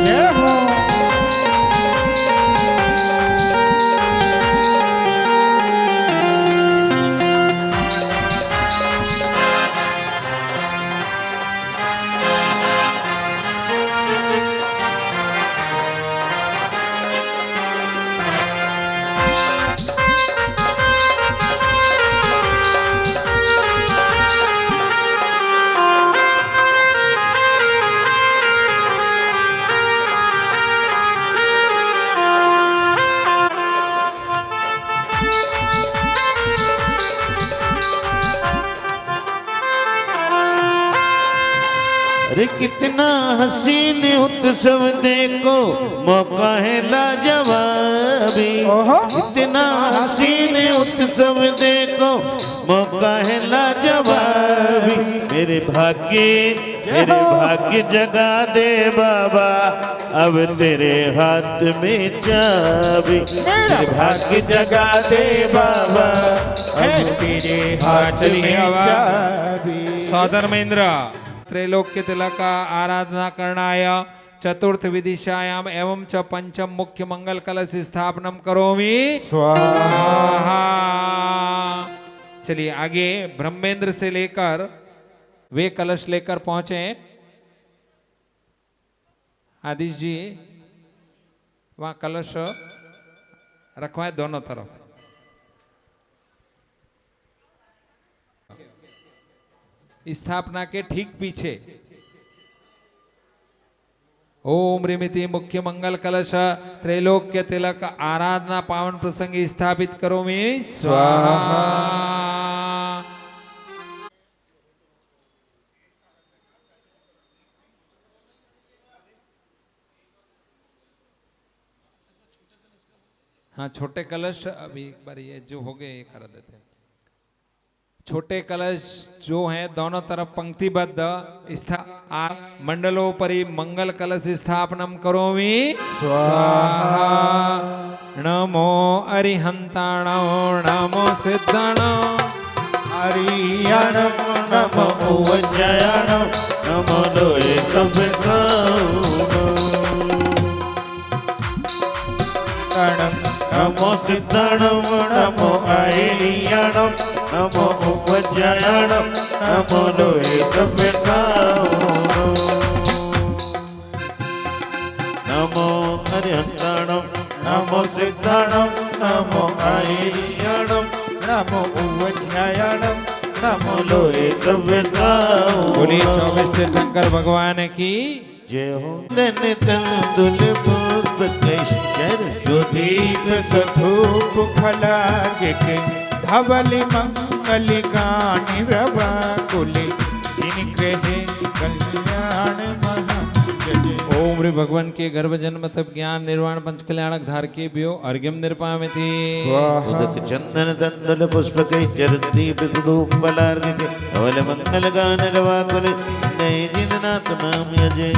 जय हो अरे कितना हसीन उत्सव देखो मौका है लाजवाबी कितना हसीन उत्सव देखो मौका है लाजवाबी मेरे भाग्य जगा दे बाबा अब तेरे हाथ में चाबी मेरे भाग्य जगा दे बाबा अब तेरे हाथ में चाबी सौधर्मेंद्र त्रैलोक्य तिलक आराधना करणाय चतुर्थ विदिशायाम एवं च पंचम मुख्य मंगल कलश स्थापनम करोमि स्वाहा। चलिए आगे ब्रह्मेंद्र से लेकर वे कलश लेकर पहुंचे आदिश जी वहां कलश रखवाए दोनों तरफ स्थापना के ठीक पीछे ओम रिमिति मुख्य मंगल कलश त्रैलोक्य तिलक आराधना पावन प्रसंग स्थापित करोमि स्वाहा। हाँ छोटे कलश अभी एक बार ये जो हो गए ये कर देते हैं। छोटे कलश जो हैं दोनों तरफ पंक्तिबद्ध मंडलोपरि मंगल कलश स्थापनम करोमि स्वाहा। नमो अरिहंताणो नमो सिद्धाणो हरियाणम नमो उज्जयाणम नमो लोये नमो सिद्धाणम नमो हरियाणम नमो उज्जयाणम नमो लोये नमो अरिहंताणम नमो सिद्धाणम नमो हरियाणम नमो उज्जयाणम नमो लोये बोलिए 24 तीर्थंकर भगवान की जय हो। तन तंदुल पुष्प कैशर सुदीप सधूप फलागे के धवल मंगल गान रवा कुले जिन कहे कल्याण महा ओम रे भगवान के गर्भ जन्म तप ज्ञान निर्वाण पंच कल्याणक धार के भ्यो अर्घ्यम निर्पामिति उदक चंदन तंदुल पुष्प कैचर दीप सुधूप फलार्घ के धवल मंगल गान रवाकुल जय जिननाथ माम यजय।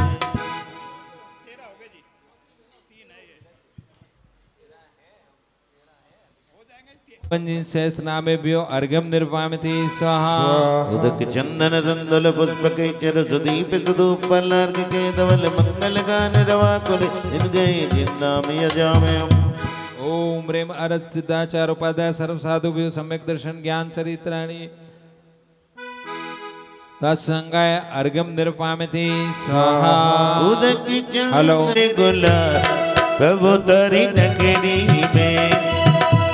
सहस्र नामे भ्यो अर्घ्यम निर्पामिति स्वाहा। उदक चंदन तंदुल पुष्प कैचर सुदीप सुधूप फलार्घ के धवल मंगल गान रवाकुल जय जिन्नाम यजामय। ओम रेम अरत सिद्धाचार उपाध्याय सर्व साधु भ्यो सम्यक दर्शन ज्ञान चरित्राणि तत्संगाय अर्घ्यम निर्पामिति स्वाहा। उदक हेलो चंद्र गुलाल प्रभु तरी नगरी में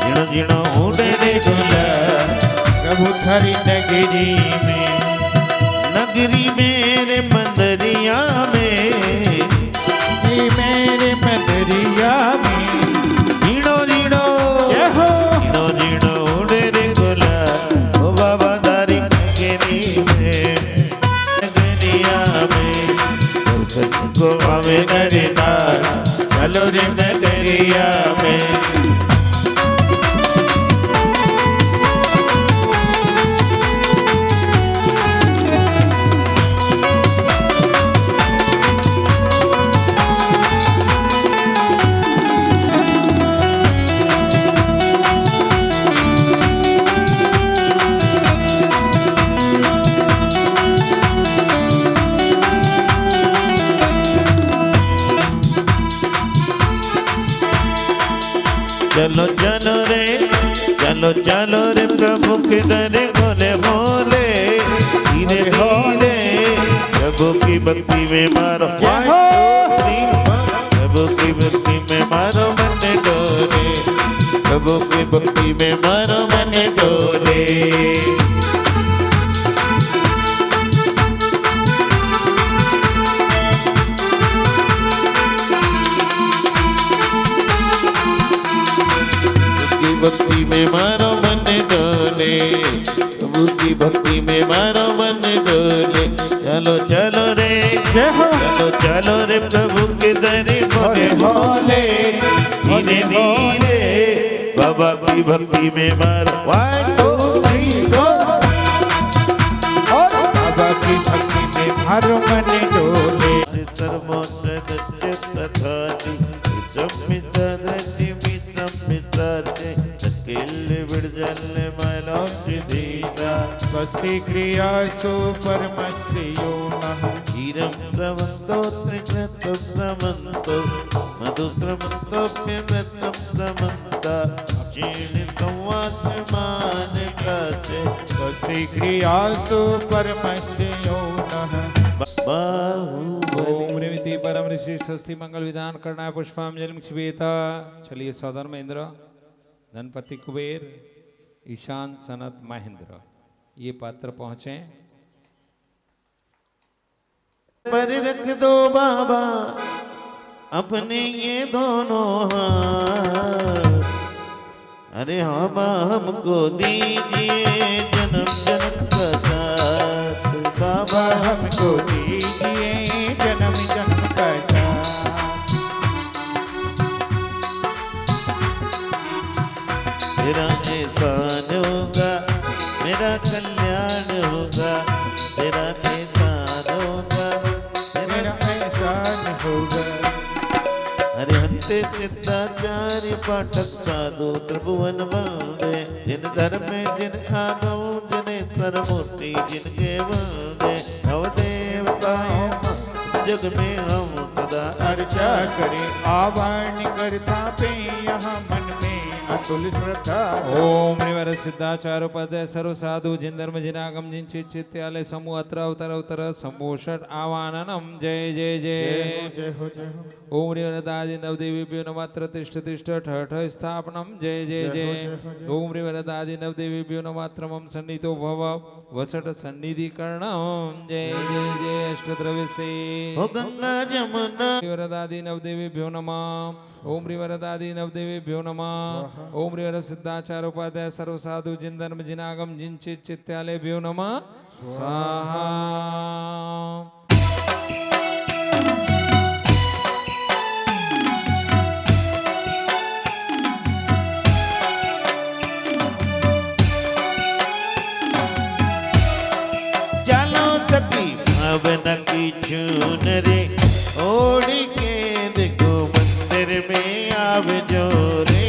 जिणो जिणो उड़े रे गुलाल प्रभु थरी नगरी में नगरी मेरे मंदरिया में मेरे मदरिया में जिणो जिणो जय हो जिणो जिणो उड़े रे गुलाल ओ बाबा तारी नगरी में नगरिया में दर्शन को आवे नरे नार चलो रे नगरिया में। चलो चलो रे चलो चलो रे प्रभु के दर गोले बोले धीरे धीरे प्रभु की भक्ति में मारो प्रभु की भक्ति में मारो मन डोले प्रभु की भक्ति में मारो मन डोले। भक्ति में मारो मन डोले प्रभु की भक्ति में मारो मन डोले। चलो चलो रे चलो चलो रे प्रभु के दर भोले भोले धीरे धीरे बाबा की भक्ति में मारो 1 2 3 4 और बाबा की भक्ति में मारो मन डोले स्वस्ति क्रियासु परमस्य यो नः क्षीरं स्रवन्तो त्रिकृतं स्रवन्तो मधुस्रवन्तोऽप्यमृतं स्रवन्ता क्षीणितं वाचमानकासे स्वस्ति क्रियासु परमस्य यो नः। ओम रेवती परम ऋषि स्वस्ति मंगल विधान करना है पुष्पांजलि क्षिपेता। चलिए सौधर्म इंद्र धनपति कुबेर ईशान सनत महेंद्र ये पात्र पहुंचे। पर रख दो बाबा अपने ये दोनों हाथ अरे हाँ हमको दीजिए जन्म जन्म का साथ बाबा हमको दीजिए जन्म जन्म का साथ। हरिहंते चित्ताचार्य पाठक साधु त्रिभुवन वंदे जिन धर्म में जिन आगम जिन परमूर्ति जिनके वंदे नव देवताओं जग में हम सदा अर्चा करे आवाहन करता पे यहाँ मन में अतुल श्रद्धा। ओम निवर सिद्धाचार्य पद सर्व साधु जिन धर्म जिनागम जिन चित चित्यालय समूह अत्र अवतर अवतर समूषट आवाननम जय जय जय जय हो जय हो। ओम निवरदादि नवदेवीभ्यो नमः तिष्ठ तिष्ठ ठठ स्थापनम जय जय जय। ओम निवरदादि नवदेवीभ्यो नमः मम सन्निधो भव वसट सन्निधिकरणम जय जय जय। अष्टद्रव्य से हो गंगा जमुना वरदादि नवदेवीभ्यो नमः। ओम वरदादि नवदेवीभ्यो नमः। ओम वर सिद्धाचार्य उपाध्याय सर्व साधु जिन धर्म जिनागम जिन चित चित्यालयभ्यो नमः स्वाहा। चलो सखी भावना की चून रे ओढ़ के देखो मंदिर में आवजो रे।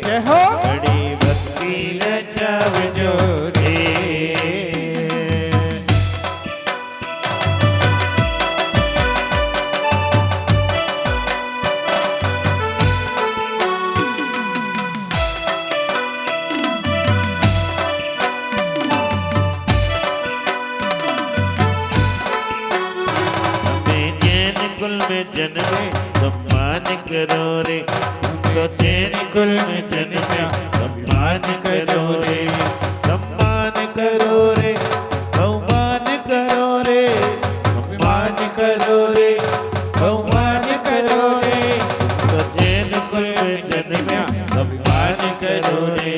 जय हो। बड़ी भक्ति रचावजो रे। में जन्मे सम्मान करो रे तो चैन कुल में जन्मे सम्मान करो रे। सम्मान करो रे सम्मान करो रे सम्मान करो रे सम्मान करो रे तो चैन कुल में जन्मे सम्मान करो रे।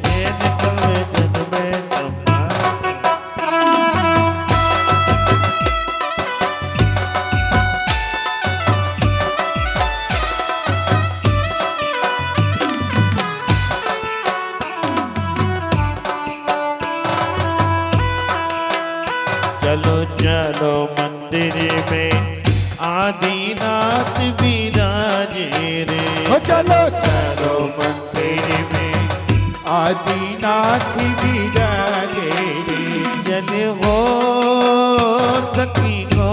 चैन कुल में जन्मे चलो चलो मंदिर में आदिनाथ विराजे रे। हो चलो चलो मंदिर में आदिनाथ विराजे रे। चले हो सखी को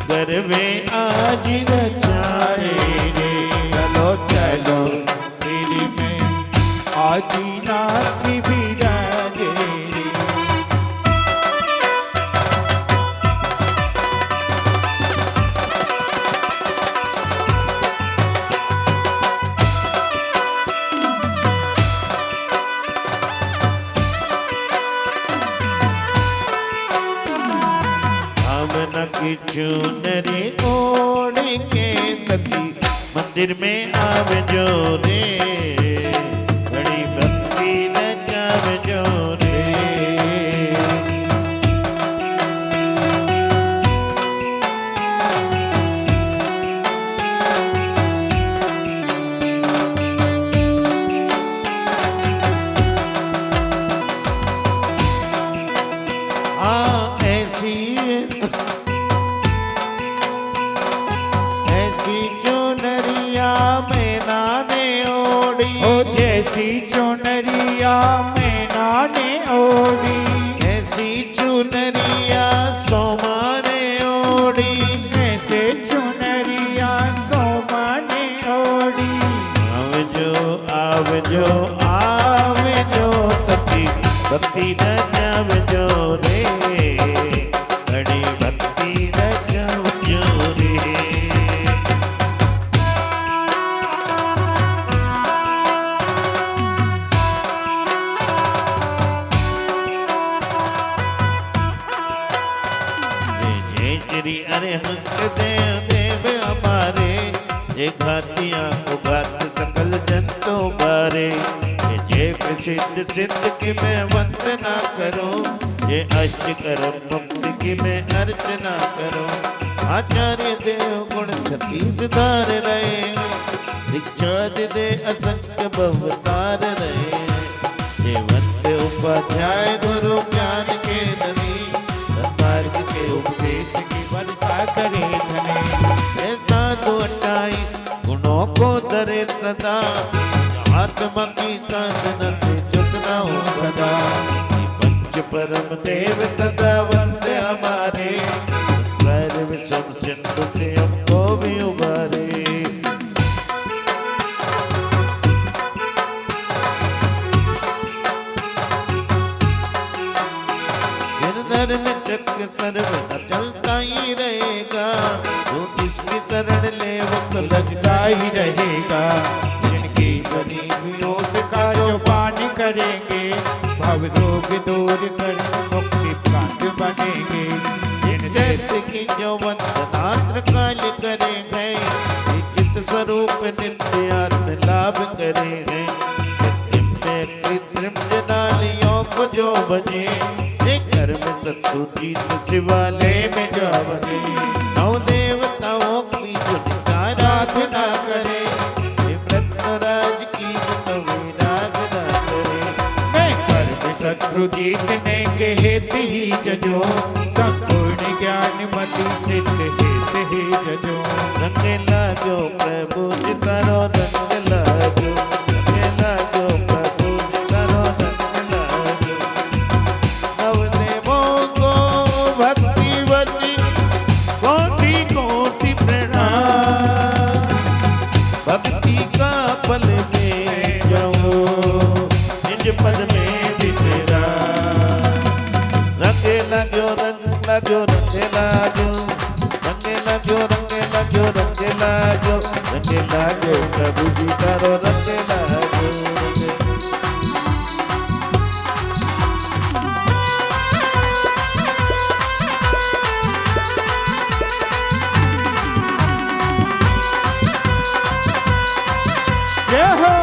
घर में आज रचारे रे। चलो चलो मंदिर में आदिनाथ विराजे रे। भावना की चुनरी ओढ़ के सखी मंदिर में आवजो रे। बड़ी भक्ति रचावजो रे। ऐसी चुनरिया में नाने ओढ़ी। ओ जैसी चुनरिया मैना ने ओढ़ी। ऐसी चुनरिया सोमा ने ओढ़ी। ऐसे चुनरिया सोमा ने ओढ़ी। आवजो आवजो आवजो सखी भक्ति रचावजो रे। बड़ी भक्ति रचावजो रे। श्री अरे हंस देव देव हमारे ये घातियाँ को घात सकल जंतु बारे। ये प्रसिद्ध सिद्ध की मैं वंदना करूं। ये अष्ट करो भक्ति की मैं अर्चना करूं। आचार्य देव गुण छतीस धार रहे। दीक्षा दे असंख्य भवतार रहे। ये वंदे उपाध्याय गुरु ज्ञान के धनी। सन्मार्ग के उपदेश की बल करे धने। ऐसा तो हटाई गुणों को धरे सदा, आत्मा की साधना से जुटना हो सदा। पंच परम देव सदा वंदे हमारे, पैर विषम सिंधु से हमको भी उबारे। धर्म चक्र सर्व न चलता ही रहेगा, जो जिसकी शरण ले वो तो लगता ही रहेगा। जिनकी गरीबियों से काजो पानी करेंगे, भव रोग दूर कर मुक्ति प्राप्त बनेंगे। जिन जैसे कि जो वंदनात्र काल करे हैं, चित स्वरूप नित्य आत्म लाभ करे हैं। कृत्रिम जनालियों को जो बने, कर्म तत्व जीत शिवालय में जा बने। नौ देवताओं की जो आराधना करे, व्रतराज की जो विराधना करे। मैं कर्म शत्रु जीतने के हेतु ही जजो, संपूर्ण ज्ञान मति सिद्ध हेतु ही जजो। रंग लागो प्रभु सितारो रंग लागो, रंग लागो प्रभु सितारो रंग लागो। नवदेवों को भक्ति वची कोटि कोटि प्रणाम, भक्ति का फल में जाओ निज पद में बिसरा। रंगे लगो रंग लगो रंगे लागो, रंगे लगो रंगे लगो रंगे लागो, रंगे लागो प्रभु जी करो रंगे लागो। जय हो।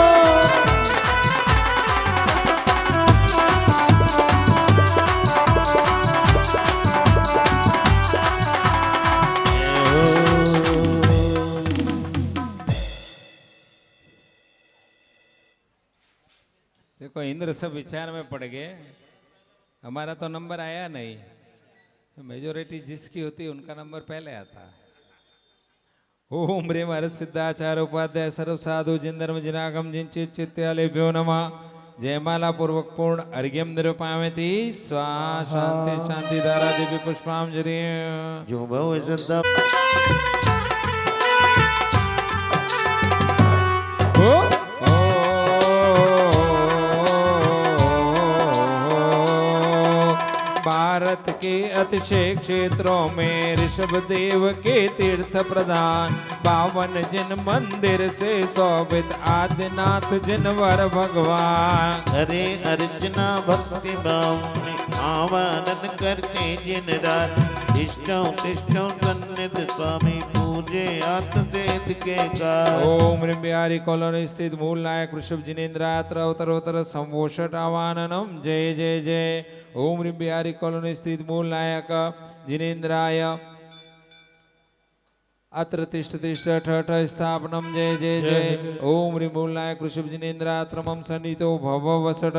देखो इंद्र सब विचार में पड़ गए, हमारा तो नंबर आया नहीं। मेजोरिटी जिसकी होती है उनका नंबर पहले आता है। ओम ह्रीं हर सिद्धाचार्य उपाध्याय सर्व साधु जिन धर्म जिनागम जिन चित चित्यालेभ्यो नमः। जयमाला पूर्वक पूर्ण अर्घ्यम निरूपयामि। स्वा शांति शांति धारा दिव्य पुष्पांजलि। जो भव सदा भारत के अतिशय क्षेत्रों में ऋषभ देव के तीर्थ प्रधान, 52 जिन मंदिर से शोभित आदिनाथ जिनवर भगवान। हरे अर्चना भक्ति भाव में आवाहन करते जिन रात, इष्टों तिष्टों सन्निध स्वामी पूजे आत्मवेद के का। ओम ह्रीं बिहारी कॉलोनी स्थित मूल नायक ऋषभ जिनेन्द्रात्र अवतरोत्तर संवोषट आवाहनम। जय जय जय। ओम ह्रीं बिहारी कॉलोनी स्थित मूल नायक जिनेन्द्राय अत्र तिष्ठ तिष्ठ ठठ स्थापनम। जय जय जय। ओम ह्रीं मूल नायक ऋषभ जिनेन्द्रात्रमं सन्निधो भव वसट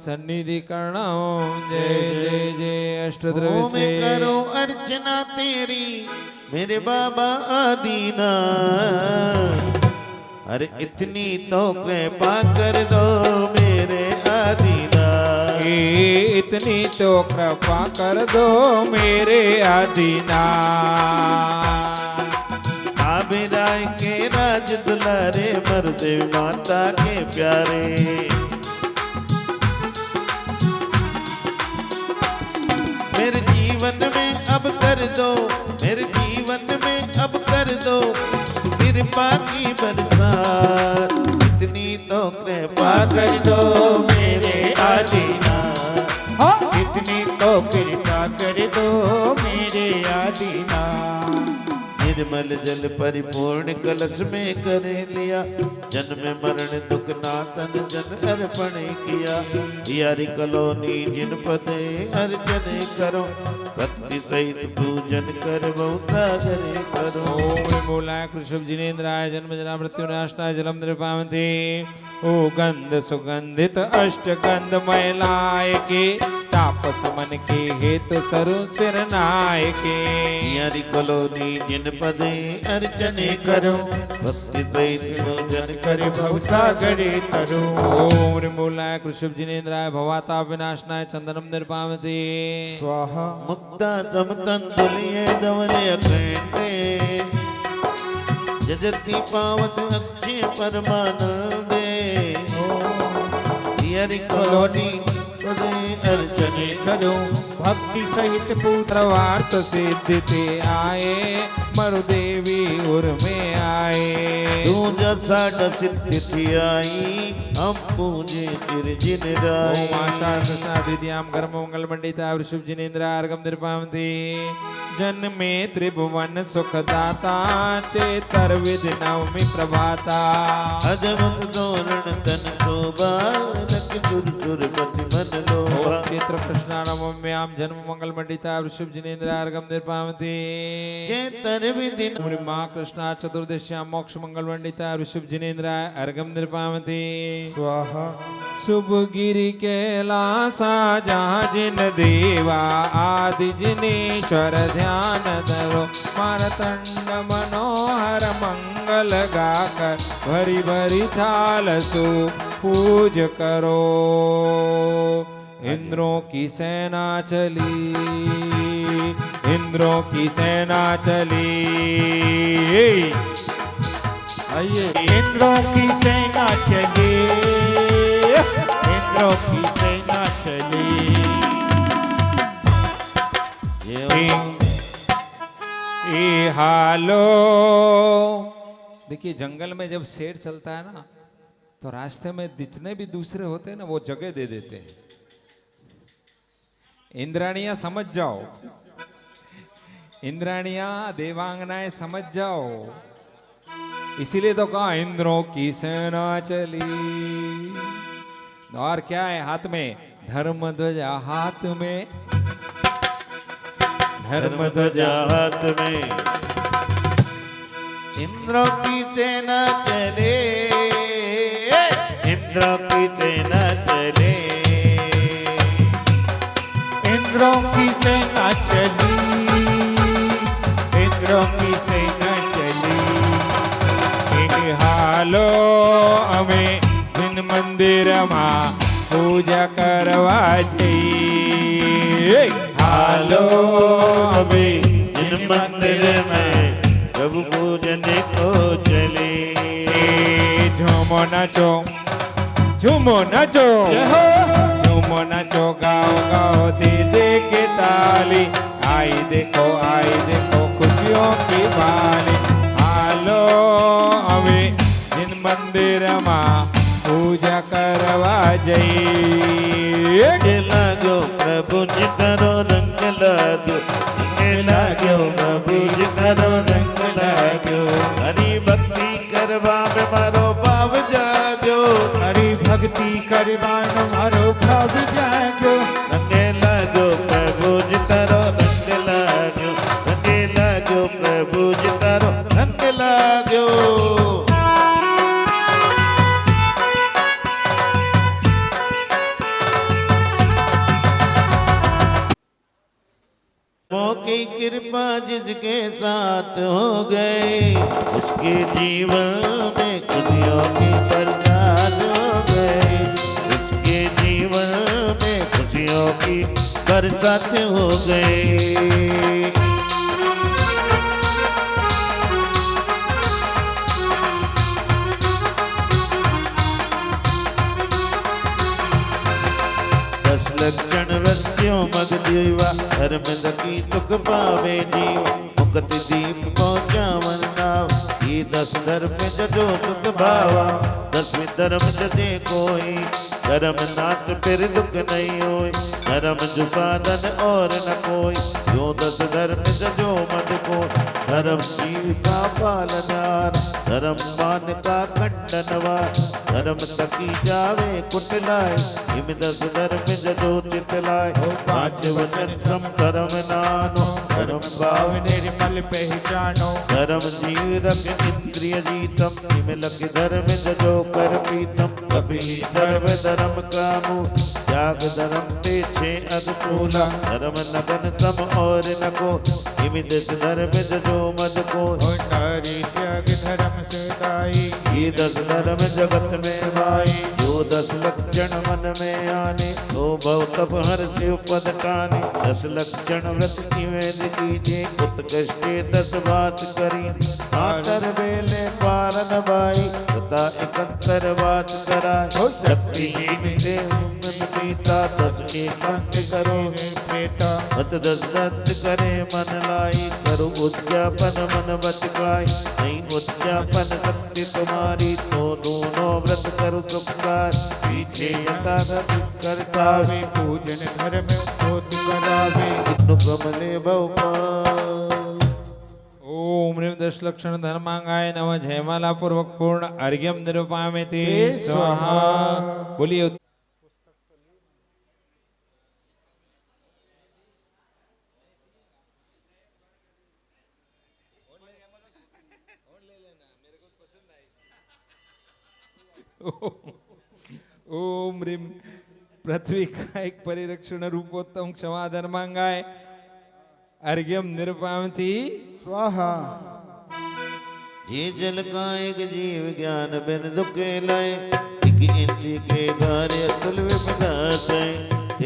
सन्निधि कर्णम। जय जय जय। अष्टद्रव्य ओम से करो अर्चना तेरी मेरे बाबा आदीना, अरे इतनी तो कृपा कर दो मेरे आदीना। इतनी तो कृपा कर दो मेरे आदीना। आबे राय के राज दुलारे मरदेव माता के प्यारे। मेरे जीवन में अब कर दो, मेरे जीवन में अब कर दो कृपा की बरसात। इतनी तो कृपा कर दो मेरे आदीना, इतनी तो कृपा कर दो मेरे आदीना। निर्मल जल परिपूर्ण कलश में करे लिया, जन्म मरण दुख नातन जन अर्पण किया। यारी कलोनी जिन पदे अर्चन करो, भक्ति सहित पूजन कर बहुतागरे करो। ओम मूलाय कृषभ जिनेन्द्राय जन्म जना मृत्यु नाशनाय जलम नृपावती। ओ गंध सुगंधित अष्ट गंध मैलाय के ताप पशु मन के हेतु सरु सिर नायके यारी कॉलोनी जिन पदे अर्चने करो भक्ति सहित पूजन करे भवसागरे तरु ओम रिमूलाय कृषभ जिनेन्द्राय भवाता विनाशनाय चंदनम निर्पामते स्वाहा मुक्ता समतन तुलिये धवले अखंडे जजति पावत अक्षय परमानंदे यारी कॉलोनी पदे अर्चने करो भक्ति सहित पुत्र वार्त सिद्धि ते आए मरुदेवी उर में आए तू जसाड़ सिद्धि थी आई हम पूजे चिर जिन राय ओम आशा कृष्णा द्वितीयाम कर्म मंगल मंडिता वृषभ जिनेन्द्र अर्घम निर्पामति जन्मे त्रिभुवन सुखदाता चेतर विधि नवमी प्रभाता अजमत तोरण तन शोभा लख चुर चुर पति मन लोभा क्षेत्र कृष्णानम्याम जन्म मंगल मंडिता वृषभ जिनेन्द्र अर्घम निर्पामति चेतर विधि माँ कृष्णा चतुर्दश्याम मोक्ष मंगल मंडिता वृषभ जिनेन्द्र अर्घम निर्पामति स्वाहा शुभ गिरि कैलासा जहाँ जिन देवा आदि जिनेश्वर ध्यान धरो मारतंड मनोहर मंगल गाकर भरी भरी थाल सो पूज करो इंद्रों की सेना चली इंद्रों की सेना चली आइए इंद्रों की सेना चली इंद्रों की सेना चली ए हालो देखिए जंगल में जब शेर चलता है ना तो रास्ते में जितने भी दूसरे होते हैं ना वो जगह दे देते हैं। इंद्राणियां समझ जाओ, इंद्राणियां देवांगनाएं समझ जाओ, इसीलिए तो कहा इंद्रों की सेना चली। और क्या है हाथ में? धर्म ध्वजा हाथ में, धर्म ध्वजा हाथ में। इंद्रों की सेना चले, इंद्रों की सेना चले, इंद्रों की सेना चली, इंद्रों की सेना चली। हालो हमें जिन मंदिर में पूजा करवा चाहिए, हालो हमें जिन मंदिर में प्रभु पूजन को चले। झूमो नाचो, झूमो नाचो, झूमो नाचो, गाओ गाओ दे दे के ताली, आई देखो खुशियों की बाली। हालो हमें जिन मंदिर में पूजा करवा जाइए। लागो प्रभु जी करो रंग लागो, लागो प्रभु जी करो रंग लागो। हरि भक्ति करवा में मारो भाव जागो, हरि भक्ति करवा में मारो भाव जागो। रंगे लागो प्रभु जी करो रंग लागो, रंगे लागो प्रभु जी करो रंग लागो। की कृपा जिसके साथ हो गए, उसके जीवन में खुशियों की बरसात हो गए, उसके जीवन में खुशियों की बरसात हो गए। लक्षण रत्यो मग जीवा, धर्म दकी तुक पावे जीव, मुक्ति दीप पहुंचावन नाव। ये 10 धर्म जजो सुख भावा, 10वें धर्म जजे कोई, धर्म नाच फिर दुख नहीं होई, धर्म जो साधन और न कोई। जो 10 धर्म जजो मत को, धर्म जीव का पालनहार, धर्म मान का खंडनवार, धर्म तकी जावे कुटलाए। इम 10 धर्म जजो चितलाए, 5 वचन श्रम धर्म नानो, धर्म भाव निर्मल पहचानो धर्म जीव रख इंद्रिय जीतम निमलक धर्म जजो कर पीतम कभी सर्व धर्म कामू त्याग धर्म ते छे अनुकूला धर्म नगन तम और नको निमित धर्म जजो मद को नारी त्याग धर्म सदाई ये 10 धर्म जगत में भाई जो 10 लक्षण मन में आने तो भव तप हर शिव पद काने 10 लक्षण व्रत निवेद कीजिए उत्कृष्टे 10 बात करी आतर बेले पारन भाई तथा 71 बात कराए शक्तिहीन देव सीता 10 एकांत करो प्रेता मत 10 दत्त करे मन लाई करो उद्यापन मन बचकाई नहीं उद्यापन शक्ति तुम्हारी तो दोनों व्रत करो सुखकार पीछे यथागत करता वे पूजन धर्म बोध करावे कमले बहुपाल ओम ह्रीं दशलक्षण धर्मांगाय नमः जयमाला पूर्वक पूर्ण अर्घ्यम निरूपयामि स्वाहा। बोलिए ओम ह्रीं पृथ्वी का एक परिरक्षण रूपोत्तम क्षमा धर्मांगाय अर्घ्यम निरूपयामि स्वाहा। ये जल का एक जीव ज्ञान बिन दुखे लाए एक इंद्रिय के द्वारे अतुल विपदा जाए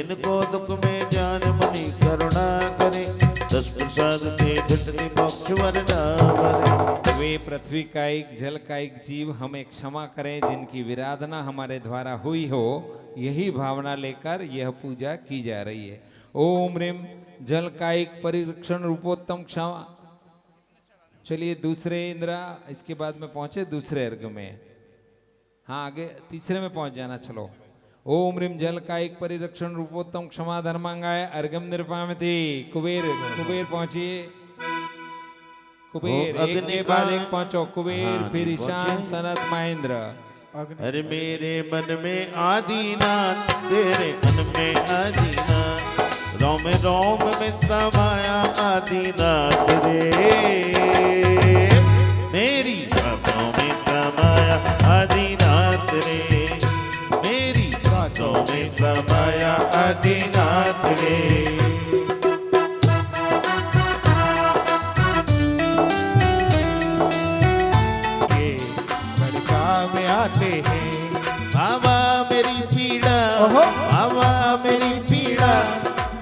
इनको दुख में ज्ञान मणि करुणा करे 10 प्रसाद के घटने मोक्ष वरना वरे वे पृथ्वी का एक जल का एक जीव हमें क्षमा करें जिनकी विराधना हमारे द्वारा हुई हो, यही भावना लेकर यह पूजा की जा रही है। ओम ह्रीं जल का एक परिरक्षण रूपोत्तम क्षमा। चलिए दूसरे इंद्रा इसके बाद में पहुंचे दूसरे अर्घ में। हाँ आगे तीसरे में पहुंच जाना। चलो ओम ह्रीं जल का एक परिरक्षण रूपोत्तम क्षमा धर्मांगाय अर्घ्यम निरूपयामि। कुबेर कुबेर पहुंचिए। कुबेर ओ, एक अग्नि के का- बाद एक पहुंचो। कुबेर हाँ, फिर नहीं ईशान पहुंचे। सनत महेंद्र। अरे मेरे मन में आदिनाथ तेरे मन में आदिनाथ रोम रोम में समाया आदिनाथ रे मेरी सांसों में समाया आदिनाथ रे मेरी सांसों में समाया आदिनाथ रे ये लड़का में आते हैं बाबा मेरी पीड़ा बाबा मेरी पीड़ा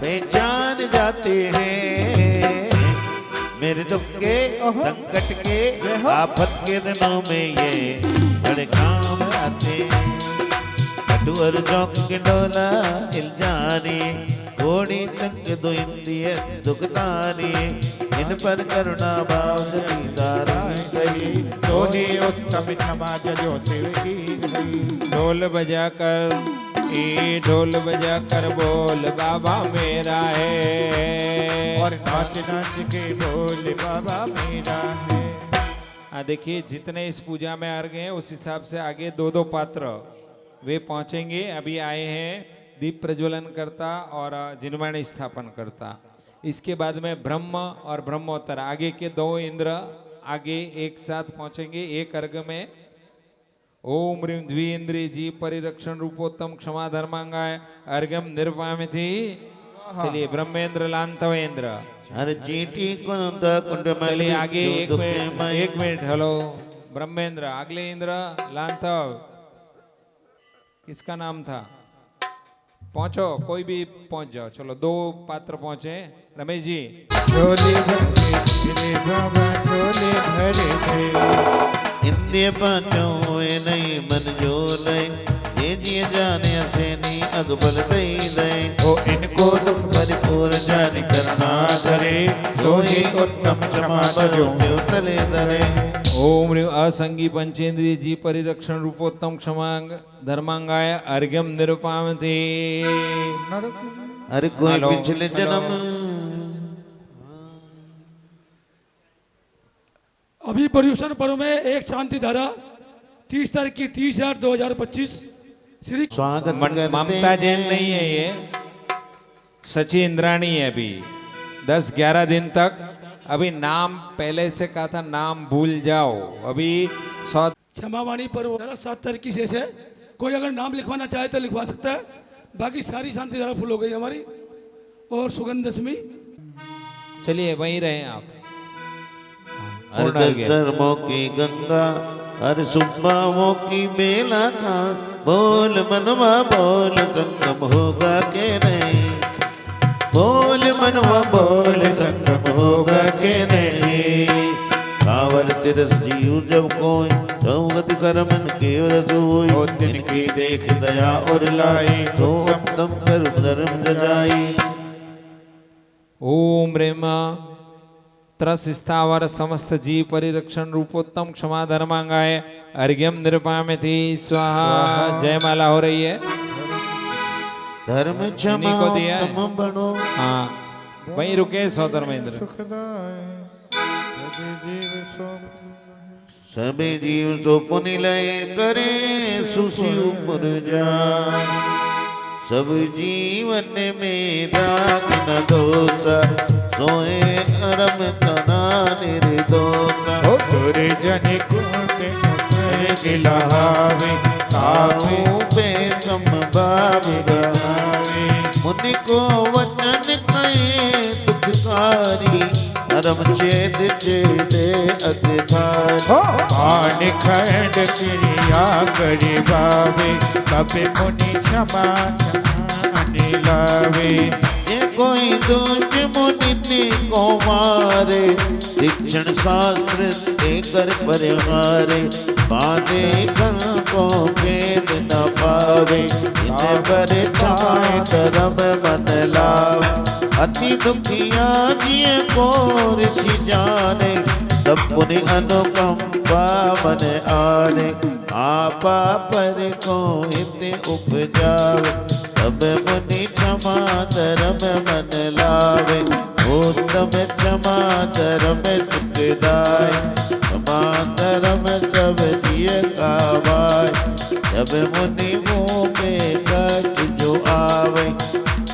पहचान जाते हैं मेरे दुख के संकट के आफत के दिनों में ये बड़े काम आते हैं कटुअर चौक के डोला इल्जानी थोड़ी चंग दो इंदिय दुखतानी इन पर करुणा भाव जमींदार सही सोने उत्तम समाज जो शिव की गई। ढोल बजाकर ढोल बजाकर बोल बाबा मेरा है। और नाच नाच के बोल बाबा मेरा है। देखिए जितने इस पूजा में अर्घ हैं उस हिसाब से आगे 2-2 पात्र वे पहुंचेंगे। अभी आए हैं दीप प्रज्वलन करता और जिनवाणी स्थापन करता। इसके बाद में ब्रह्म और ब्रह्मोत्तर आगे के 2 इंद्र आगे एक साथ पहुंचेंगे एक अर्घ में। ओम ह्रीं द्विइंद्रिय जी परिरक्षण रूपोत्तम क्षमा धर्मांगाय अर्घ्यम निरूपयामि। चलिए ब्रह्मेंद्र लांतवेंद्र। अरे चीटी कुंद कुंड चलिए आगे एक मिनट हेलो ब्रह्मेंद्र अगले इंद्र लांतव किसका नाम था? पहुंचो कोई भी पहुंच जाओ। चलो 2 पात्र पहुंचे। रमेश जी झोले भरे थे बाबा झोले भरे थे। इंद्रिय पांचों ए नहीं मन जो लय ये जिए जाने असेनी अगबल दई दई ओ इनको दुख परिपूर्ण जाने करना करे जो ही उत्तम क्षमा बजो जो तले दरे ओम ह्रीं असंगी पंचेंद्रिय जी परिरक्षण रूपोत्तम क्षमा धर्मांगाय अर्घ्यम निरूपयामि। अरे कोई हेलो, पिछले हेलो। जन्म अभी पर्यूषण पर्व में एक शांति धारा 30 तारीख की 30/8/2025 श्री स्वागत करते ममता जैन हैं। नहीं है ये, सची इंद्राणी है। अभी 10-11 दिन तक अभी नाम पहले से कहा था नाम भूल जाओ। अभी 100 क्षमावाणी पर 7 तारीख की शेष है। कोई अगर नाम लिखवाना चाहे तो लिखवा सकता है। बाकी सारी शांति धारा फुल हो गई हमारी। और सुगंध दशमी चलिए वहीं रहे आप। हर पूर्ण आ दस गया। धर्मों की गंगा हर सुबावों की बेला का बोल मनवा बोल संगम होगा के नहीं। बोल मनवा बोल संगम होगा के नहीं। कावर तिरस जीव जब कोई सौगत करमन केवल सोई। ओ तिनकी देख दया और लाई तो उत्तम कर धर्म जजाई। ओम रेम त्रस स्थावर समस्त जीव परिरक्षण रूपोत्तम क्षमा धर्मांगाय अर्घ्यम निरुपामिति स्वाहा। जयमाला हो रही है। धर्म क्षमा इन्हीं को दिया है। उत्तम बनो। हाँ वहीं रुके सौतर महेंद्र। सुखदाय यदि जीव सो सभी जीव तो पुनि लय करे सुशी उपर जाए। सब जीवन में राग न दोषा सोए अरम तना निर्दोषा। ओ तुरे जन को गिलावे तावे पे सम बाब गवावे। मुनि को वचन कहे दुखकारी धर्म छेद छेदे अतिभारी। पान खंड क्रिया करि भावे कपि मुनि क्षमा अनिलावे। ये कोई दोष मुनि को मारे शिक्षण शास्त्र देकर परिहारे। बाधे कल को भेद न पावे इन्हें पर छाए धर्म मन लाव। अति दुखिया जिये को ऋषि जाने तब पुनि अनुकंपा मन आने। आपा पर को इत उपजावे तब मुनि क्षमा धर्म मन लावे। उत्तम क्षमा धर्म सुखदाय क्षमा धर्म सब जिय कावाय। जब मुनि मुँह में कट जो आवे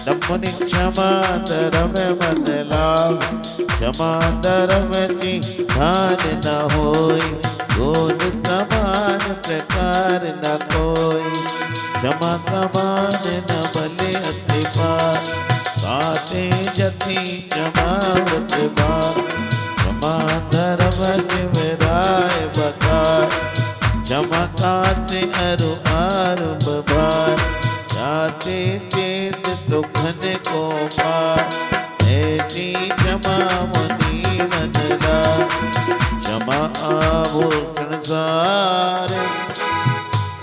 तब मुनि क्षमा धर्म मन लावे। क्षमा धर्म की ध्यान न होई गुण समान प्रकार न कोई। क्षमा कमान न बले अति पार काते जति क्षमावत बार। क्षमा धर्म शिवराय बताए क्षमा काते अरु आरु बार। जाते चेत सुखन को पार ऐसी क्षमा मुनि मन लाए। क्षमा आभूषण सारे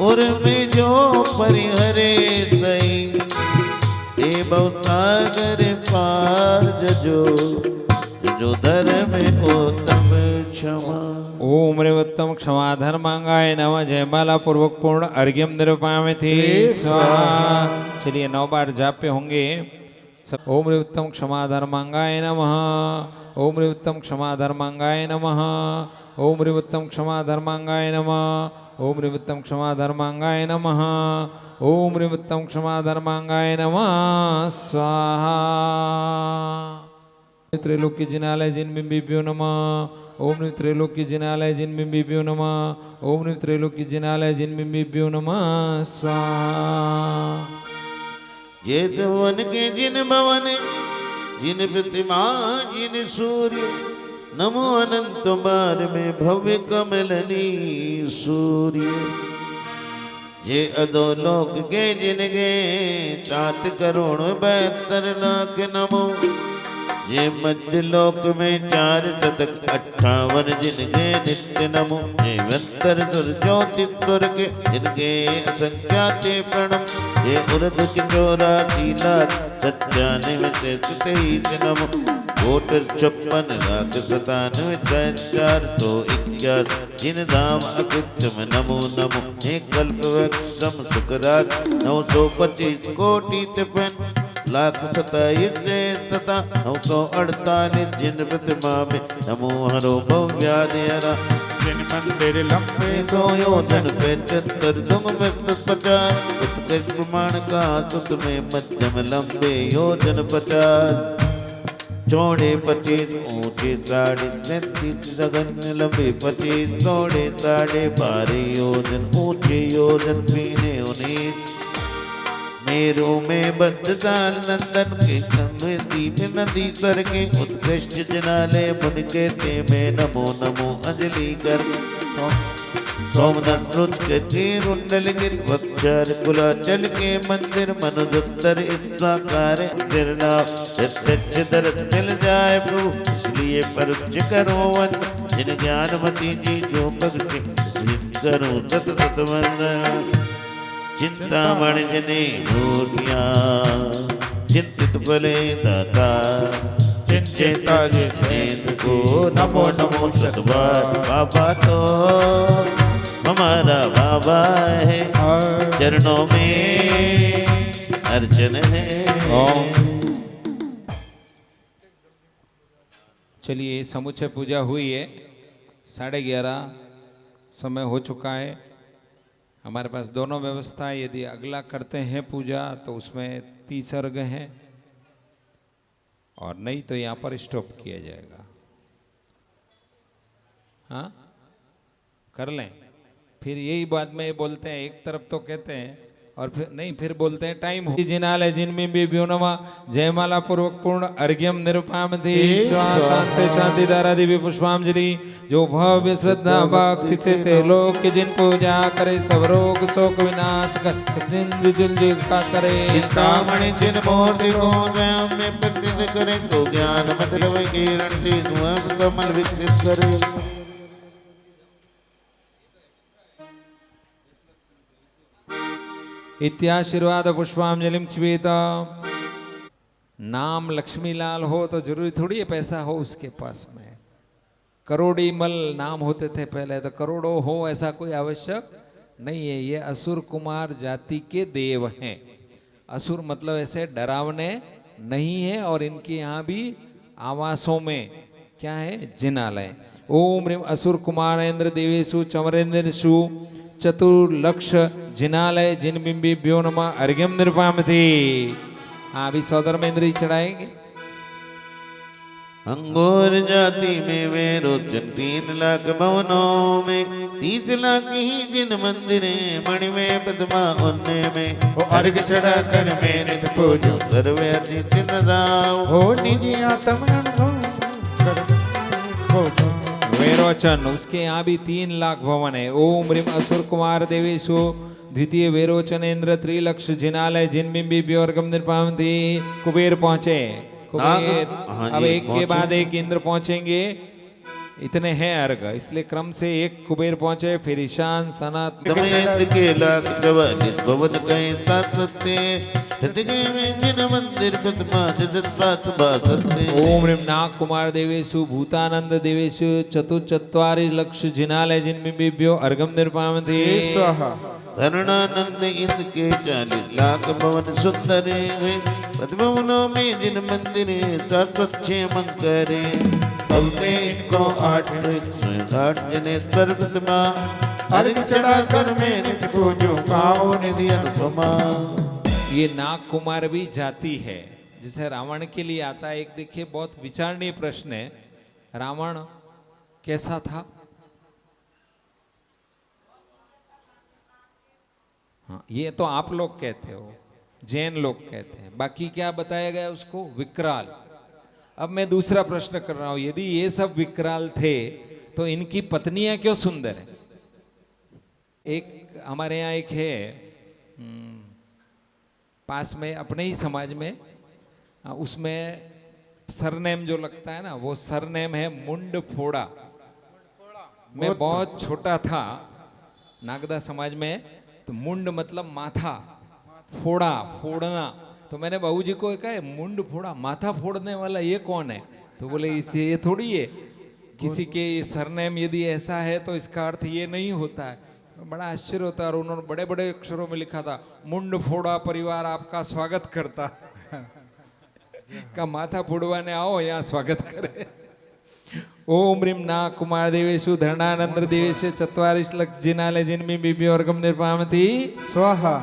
उर्मी जो परिहरे सही। ए बहुसागर पार जजो जो धर्म उत्तम क्षमा। ओम रेवत्तम क्षमा धर्मांगाय नमः। जयमाला पूर्वक पूर्ण अर्घ्यम निरुपामिति स्वाहा। चलिए 9 बार जाप पे होंगे सब। ओम रेवत्तम क्षमा धर्मांगाय नमः। ओम रेवत्तम क्षमा धर्मांगाय नमः। ओम रेवत्तम क्षमा धर्मांगाय नमः। ओम रेवत्तम क्षमा धर्मांगाय नमः। ओम रेवत्तम क्षमा धर्मांगाय नमः स्वाहा। त्रैलोक्य जिनालय जिन बिंबिभ्यो नमः। ओम त्रैलोक्य जिनालय जिन बिंबिभ्यो नमः। ओम त्रैलोक्य जिनालय जिन बिंबिभ्यो नमः स्वाहा। जेत वन के जिन भवन जिन प्रतिमा जिन सूर्य नमो अनंत बार में भव्य कमलनी सूर्य। जे अधोलोक के जिनगे 7 करोड़ 72 लाख नमो। जे मध्य लोक में 4 शतक 58 जिनके नित्य नमो। जे वंतर सुर ज्योतिस्वर के जिनके असंख्यात प्रणम। जे उर्ध की 84 लाख 97 23 नमो। 2,56,97,421 जिन धाम अकृत्यम नमो नमो। हे कल्पवृक्षम सुखराज 925 कोटि 53 लाख 27 तथा 948 जिन प्रतिमा में नमो हरो भव्यादिहरा। जिन मंदिर लंबे सो योजन पे 73 दुम में 50 उत्कृष्ट प्रमाण का सुत में मध्यम लंबे योजन 50। चौड़े 25 ऊंचे 37 गगन लंबे 25 चौड़े 12.5 योजन ऊंचे योजन पीने 19 मेरू में बद्दाल नंदन के कन्वे दीप नदी कर के उत्कृष्ट जनाले मुन के ते में नमो नमो अंजलि कर सोमनाथ रुच के रुंडल गिर वक्षर कुलाचल के मंदिर मनुदत्तर इत्वाकार तिरना प्रत्यक्ष दर्द मिल जाए प्रभु इसलिए परुच करो वन जिन ज्ञानमती जी जो भक्ति सिद्ध करो तत तत वंदन चिंतामणि जने मूर्तियां चिंतित भले दाता चिंता जितेंद्र को नमो नमो शतबार बाबा तो हमारा बाबा है चरणों में अर्चन है। चलिए समुच्चय पूजा हुई है, 11:30 समय हो चुका है। हमारे पास दोनों व्यवस्था है, यदि अगला करते हैं पूजा तो उसमें 30 अर्घ हैं और नहीं तो यहाँ पर स्टॉप किया जाएगा। हाँ कर लें, फिर यही बात में ये बोलते हैं, एक तरफ तो कहते हैं और फिर नहीं, फिर बोलते हैं टाइम हो जिनाले जिनमें भी व्योनमा जयमाला पूर्वक पूर्ण अर्घ्यम निरुपाम थी शांति शांति दारा दिव्य पुष्पांजलि जो भव्य श्रद्धा भक्ति से ते लोक के जिन पूजा करे सब रोग शोक विनाश कर जल का करे चिंतामणि जिन मूर्ति को स्वयं में प्रकट करे तो ज्ञान मद्रव किरण से स्वयं कमल विकसित करे। इत्याशीर्वाद पुष्पांजलिम क्षिपेत। नाम लक्ष्मीलाल हो तो जरूरी थोड़ी है पैसा हो उसके पास में, करोड़ी मल नाम होते थे पहले, तो करोड़ों हो ऐसा कोई आवश्यक नहीं है। ये असुर कुमार जाति के देव हैं। असुर मतलब ऐसे डरावने नहीं है, और इनके यहाँ भी आवासों में क्या है जिनालय। ओम ह्रीम असुर कुमारेंद्र देवेशु चमरेंद्रशु चतुर्लक्ष जिनालय जिन बिंबिभ्यो नमः अर्घ्यम निरुपामति। हाँ अभी सौदर में इंद्री चढ़ाएंगे। अंगूर जाति में वे रोचन 3 लाख भवनों में 30 लाख ही जिन मंदिरे मणि में पद्मा उन्ने में वो अर्घ चढ़ा कर मेरे पूजो सर्वे अतिथि न जाओ हो निजी आत्मा वेरोचन, उसके यहाँ भी 3 लाख भवन है। ओम ह्रीम असुर कुमार देवेशु द्वितीय वेरोचनेन्द्र त्रिलक्ष जिनालय जिन बिंबिभ्यो अर्घ्यम निरुपामति। कुबेर पहुंचे, कुबेर अब एक के बाद एक इंद्र पहुंचेंगे, इतने हैं अर्घ, इसलिए क्रम से एक कुबेर पहुंचे, फिर ईशान सनात के लाख 44 भवन कहीं सातते जिन मंदिर पद्मा जगत बासते। ओम ह्रीम नाग कुमार देवेशु भूतानंद देवेशु चतुर्चत्वारि लक्ष जिनालय जिन बिंबिभ्यो अर्घ्यम निरुपामति। धरणानंद इंद्र के 40 लाख भवन सुंदर पद्मवनों में जिन मंदिर शाश्वत क्षेम करे सबने को 8 जने सर्वतमा अर्घ चढ़ा कर मेरे पूजो पाओ निधि अनुपमा। ये नाग कुमार भी जाति है, जिसे रावण के लिए आता है। एक देखिए बहुत विचारणीय प्रश्न है, रावण कैसा था? हाँ ये तो आप लोग कहते हो, जैन लोग कहते हैं, बाकी क्या बताया गया उसको? विकराल। अब मैं दूसरा प्रश्न कर रहा हूं, यदि ये सब विकराल थे तो इनकी पत्नियां क्यों सुंदर है? एक हमारे यहाँ एक है पास में अपने ही समाज में, उसमें सरनेम जो लगता है ना, वो सरनेम है मुंड फोड़ा। मैं बहुत छोटा था नागदा समाज में, तो मुंड मतलब माथा, फोड़ा फोड़ना, तो मैंने बाबूजी को कहा मुंड फोड़ा, माथा फोड़ने वाला ये कौन है? तो बोले इसे ये थोड़ी है, किसी के सरनेम यदि ऐसा है तो इसका अर्थ ये नहीं होता है। बड़ा आश्चर्य होता है, और उन्होंने बड़े बड़े अक्षरों में लिखा था मुंड फोड़ा परिवार आपका स्वागत करता का माथा फोड़वाने आओ यहाँ स्वागत करे। ओम ह्रीम नाग कुमार देवेशु धरणानंद देवेश 44 लक्ष जिनालय जिनमें बिंबिभ्यो अर्घ्यम निरुपामति। स्वाहा।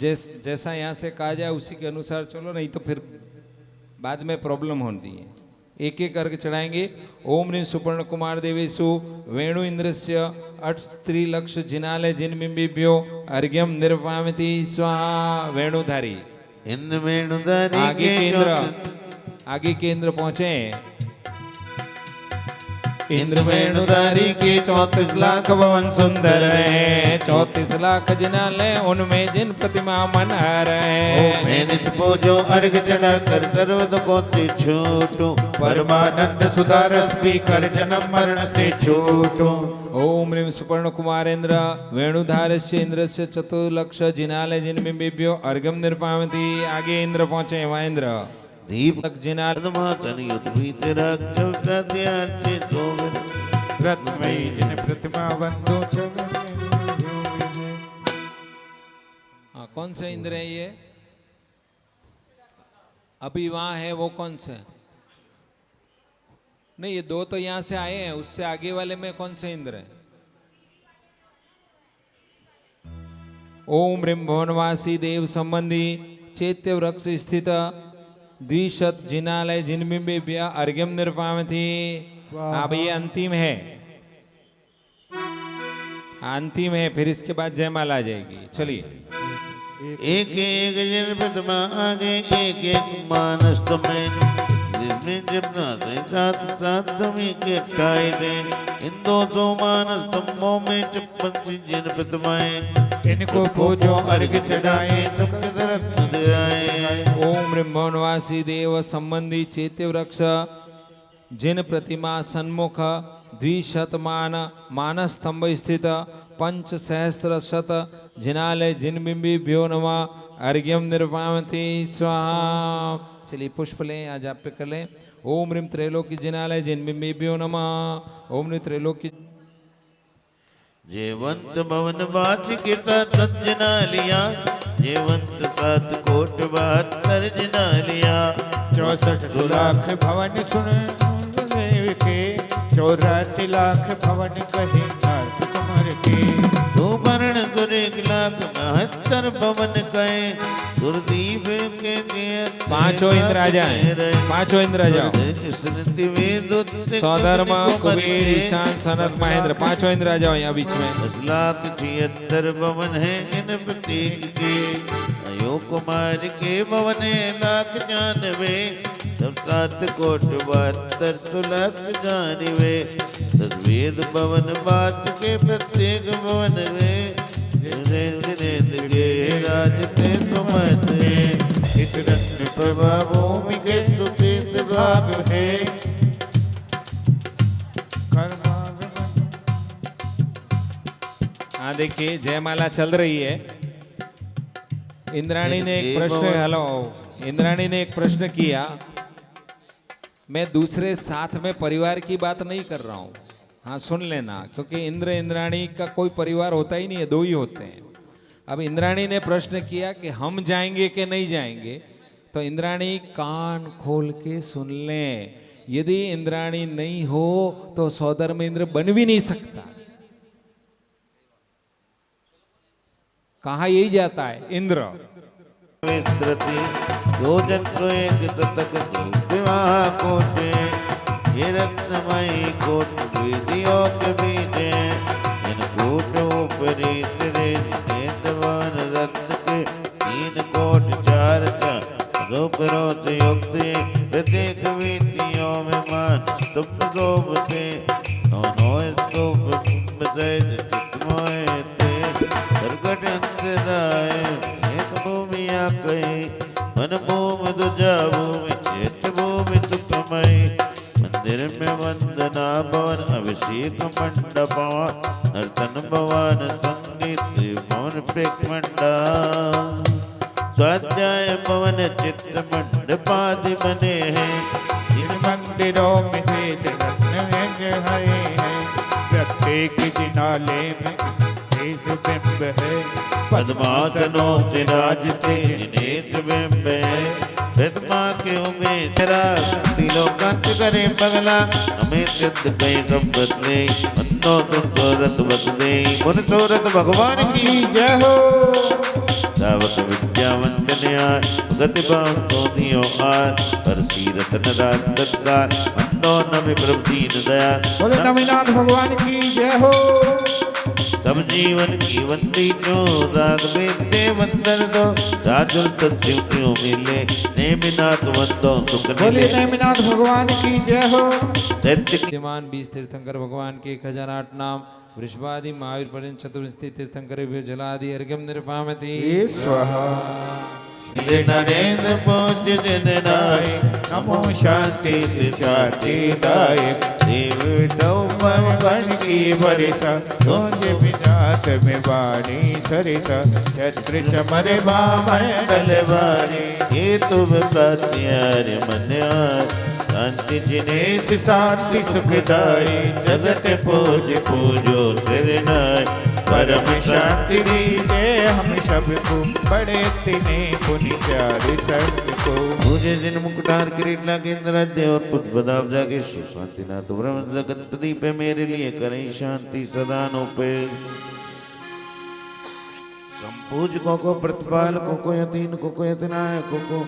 जैसा यहाँ से कहा जाए उसी के अनुसार चलो, नहीं तो फिर बाद में प्रॉब्लम होती है। एक एक करके चढ़ाएंगे। ओम ह्रीं सुपर्ण कुमार देवेशु वेणु इंद्रस्य अट स्त्री लक्ष जिनालय जिनबिंबिभ्यो अर्घ्यम निर्वामिति स्वाहा। वेणुधारी इन वेणुधारी आगे केंद्र, आगे केंद्र पहुंचे। इंद्र वेणुधारी के 34 लाख भवन सुंदर है, 34 लाख जिनालय उनमें जिन प्रतिमा मन है। मैं नित पूजो अर्घ चढ़ा कर सर्वद कोटि छूटू, परमानंद सुधा रस पी कर जन्म मरण से छूटू। ओम ह्रीं सुपर्ण कुमारेन्द्र वेणुधारस्य इंद्रस्य चतुर्लक्ष जिनालय जिनबिंबिभ्यो अर्घ्यम निर्वामिति। आगे इंद्र पहुंचे। वहाँ इंद्र दीप जिनाल रत्नमयी जिन प्रतिमा वंदो कौन से इंद्र है ये? अभी वहां है वो कौन से? नहीं, ये दो तो यहां से आए हैं, उससे आगे वाले में कौन से इंद्र है? ओम ह्रीं भुवनवासी देव संबंधी चैत्य वृक्ष स्थित द्विशत जिनालय जिनबिंबिभ्य अर्घ्यम निर्वामिति। अब ये अंतिम है, अंतिम है, फिर इसके बाद जयमाला आ जाएगी। चलिए। एक एक जन प्रतिमा आगे एक एक मानस तुम्हें, जिसमें जब तुम्हें के ठाए थे। इन दो मानस स्तंभों में 56 जिन प्रतिमाएं, इनको पूजो अर्घ चढ़ाए सबके तरफ आए। ओम ह्रीं भुवनवासी देव संबंधी चैत्य वृक्ष जिन प्रतिमा सन्मुख द्विशतमान मानस स्तंभ स्थित 5,सहस्रशत जिनालय जिनबिंबिभ्यो नमः अर्घ्यम निर्वामिति स्वाहा। चलिए पुष्प लें, आज आप पे कर लें। ओम ह्रीं त्रैलोकी जिनालय जिनबिंबिभ्यो नमः। ओम ह्रीं त्रैलोकी जेवंत भवन वाच के साथ जना लिया, जेवंत 7 कोट 72 जना लिया। 64 लाख भवन सुन देव के, 84 लाख भवन कहे नाथ कुमार के। सुवर्ण सुरेख लाख 72 भवन कहे, सुरदीप के पांचों इंद्र आ जाएं, पांचों इंद्र आ जाओ। सौधर्म कुबेर ईशान सनत महेंद्र, पांचों इंद्र आ जाओ यहाँ बीच में। 10,76 भवन है इन प्रत्येक के, अयो कुमार के भवन है 1,91,, सब 7 कोट 72 लाख 96। 10 वेद भवन बात के प्रत्येक भवन में, राजते तुम्हारे इस रत्न प्रभा भूमि के सुतीत भाग है। हाँ देखिए, जयमाला चल रही है। इंद्राणी ने एक प्रश्न, हेलो, इंद्राणी ने एक प्रश्न किया। मैं दूसरे साथ में परिवार की बात नहीं कर रहा हूँ, हाँ सुन लेना, क्योंकि इंद्र इंद्राणी का कोई परिवार होता ही नहीं है, 2 ही होते हैं। अब इंद्राणी ने प्रश्न किया कि हम जाएंगे कि नहीं जाएंगे, तो इंद्राणी कान खोल के सुन लें। यदि इंद्राणी नहीं हो तो सौधर्म इंद्र बन भी नहीं सकता। कहा यही जाता है इंद्र। योजन को एक तक विवाह कोटे, ये रत्नमयी कोट विधियों के बीचे। इन कोट ऊपरी तेरे देवान रत्न के 3 कोट 4 रूपरों से युक्त, प्रत्येक वीतियों में मान स्तुप गोपते। नौ स्तूप बसैत चित्तमोय ते, सरकट अंतराय एक भूमि कही। मन भूमि दुजा भूमि चेत भूमि तुकमयी। मंदिर में वंदना भवन अभिषेक मंडप, नर्तन भवन संगीत भवन प्रेक्षमंडा। स्वाध्याय भवन चित्त मंडपादि बने हैं, इन मंदिरों में वेद रत्न है। प्रत्येक जिनाले में एक बिंब है, पद्मासनों से राजते नेत बिंब है। पद्मा के उमें तेरा तिलोकांत करे पगला, हमें सिद्ध कहीं सब बदले। अन्नो तुम सोरत बदले, मुन सोरत भगवान की जय हो। सावक विद्यावंत न्याय गति भाव तो दियो आय पर रतन राज तत्कार मंदो नमि प्रभु दीन दया बोले नवीनाथ भगवान की जय हो। सब जीवन की वंदी जो राग बेते वंदन दो राजुल तत्व क्यों मिले नेमिनाथ वंदो सुख बोले मिले नवीनाथ भगवान की जय हो। दैत्य की विद्यमान 20 तीर्थंकर भगवान के 1008 नाम वृषभादि महावीर पर्यंत चतुर्विंशति तीर्थंकर जलादि अर्घ्यम निर्पामति स्वाहा। नरेंद्र पहुँच जननाय नमो शांति शांति दायक देव बन की बरिसा सोच विनाथ में वाणी सरिसा छत्र चमरे बामंडल वाणी ये तुम प्रत्यार मन्यार शांति जिनेश शांति सुखदाई जगत पूज पूजो सिरनाय परम शांति दीजिए हम सबको बड़े तिने पुनि प्यारे सबको। मुझे जिन मुकुटार किरीट नागेंद्र दे और पुत्र बदाव जाके सुशांति ना तो ब्रह्म जगत दीप मेरे लिए करें शांति सदा नो पे संपूजकों को प्रतिपालकों को यतीन को यतनायकों को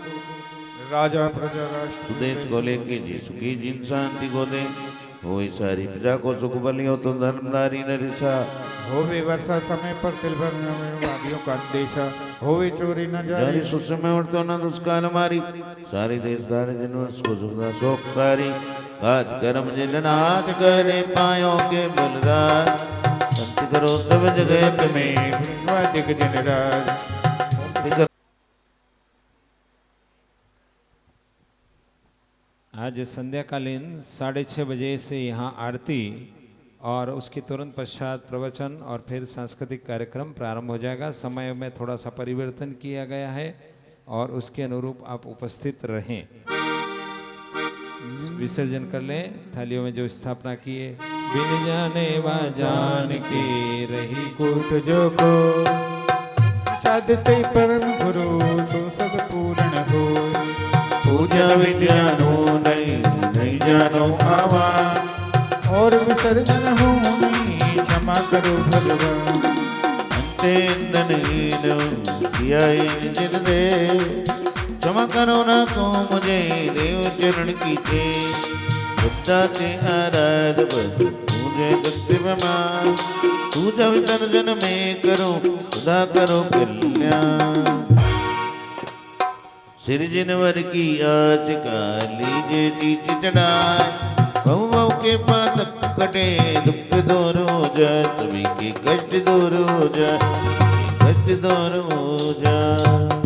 राजा प्रजा राष्ट्र सुदेश को लेके जी सुखी जिन शांति को दे हो सारी प्रजा को सुख बली हो तो धर्मदारी न रिसा होवे वर्षा समय पर तिल भरने वादियों का अंदेशा होवे चोरी न जारी जारी सुसमय और तो न दुष्काल मारी सारी देशदार जनवर्ष को सुखदा शोककारी घात कर्म जननाथ करे पायों के बलराज शांति करो सब जगत में में दिग दिन राज। शांति करो आज संध्याकालीन 6:30 बजे से यहाँ आरती और उसके तुरंत पश्चात प्रवचन और फिर सांस्कृतिक कार्यक्रम प्रारंभ हो जाएगा। समय में थोड़ा सा परिवर्तन किया गया है और उसके अनुरूप आप उपस्थित रहें। विसर्जन कर लें थालियों में जो स्थापना की है। बिन जाने वा जान के रही कूट जो को साधते परम गुरु सो सब पूर्ण हो। पूजा विद्यानो नहीं जानो आवा और विसर्जन होनी क्षमा करो भगवान। अंते ननीन किया जिन दे क्षमा करो ना को मुझे देव चरण की थे बुद्धा से आराध मुझे भक्ति मान पूजा विसर्जन में करो खुदा करो कल्याण सिरजनवर की आज का लीजिए चीच चढ़ाए बहु के पातक कटे दुख दूर हो जाए सभी के कष्ट दूर हो जाए कष्ट दूर हो जाए।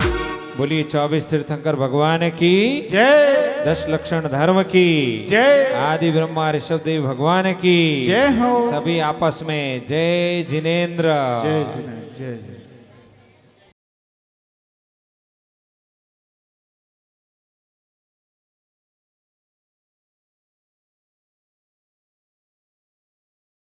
बोलिए 24 तीर्थंकर भगवान की जय 10 लक्षण धर्म की जय आदि ब्रह्मा ऋषभ देव भगवान की जय हो। सभी आपस में जय जिनेन्द्र जय जय जय।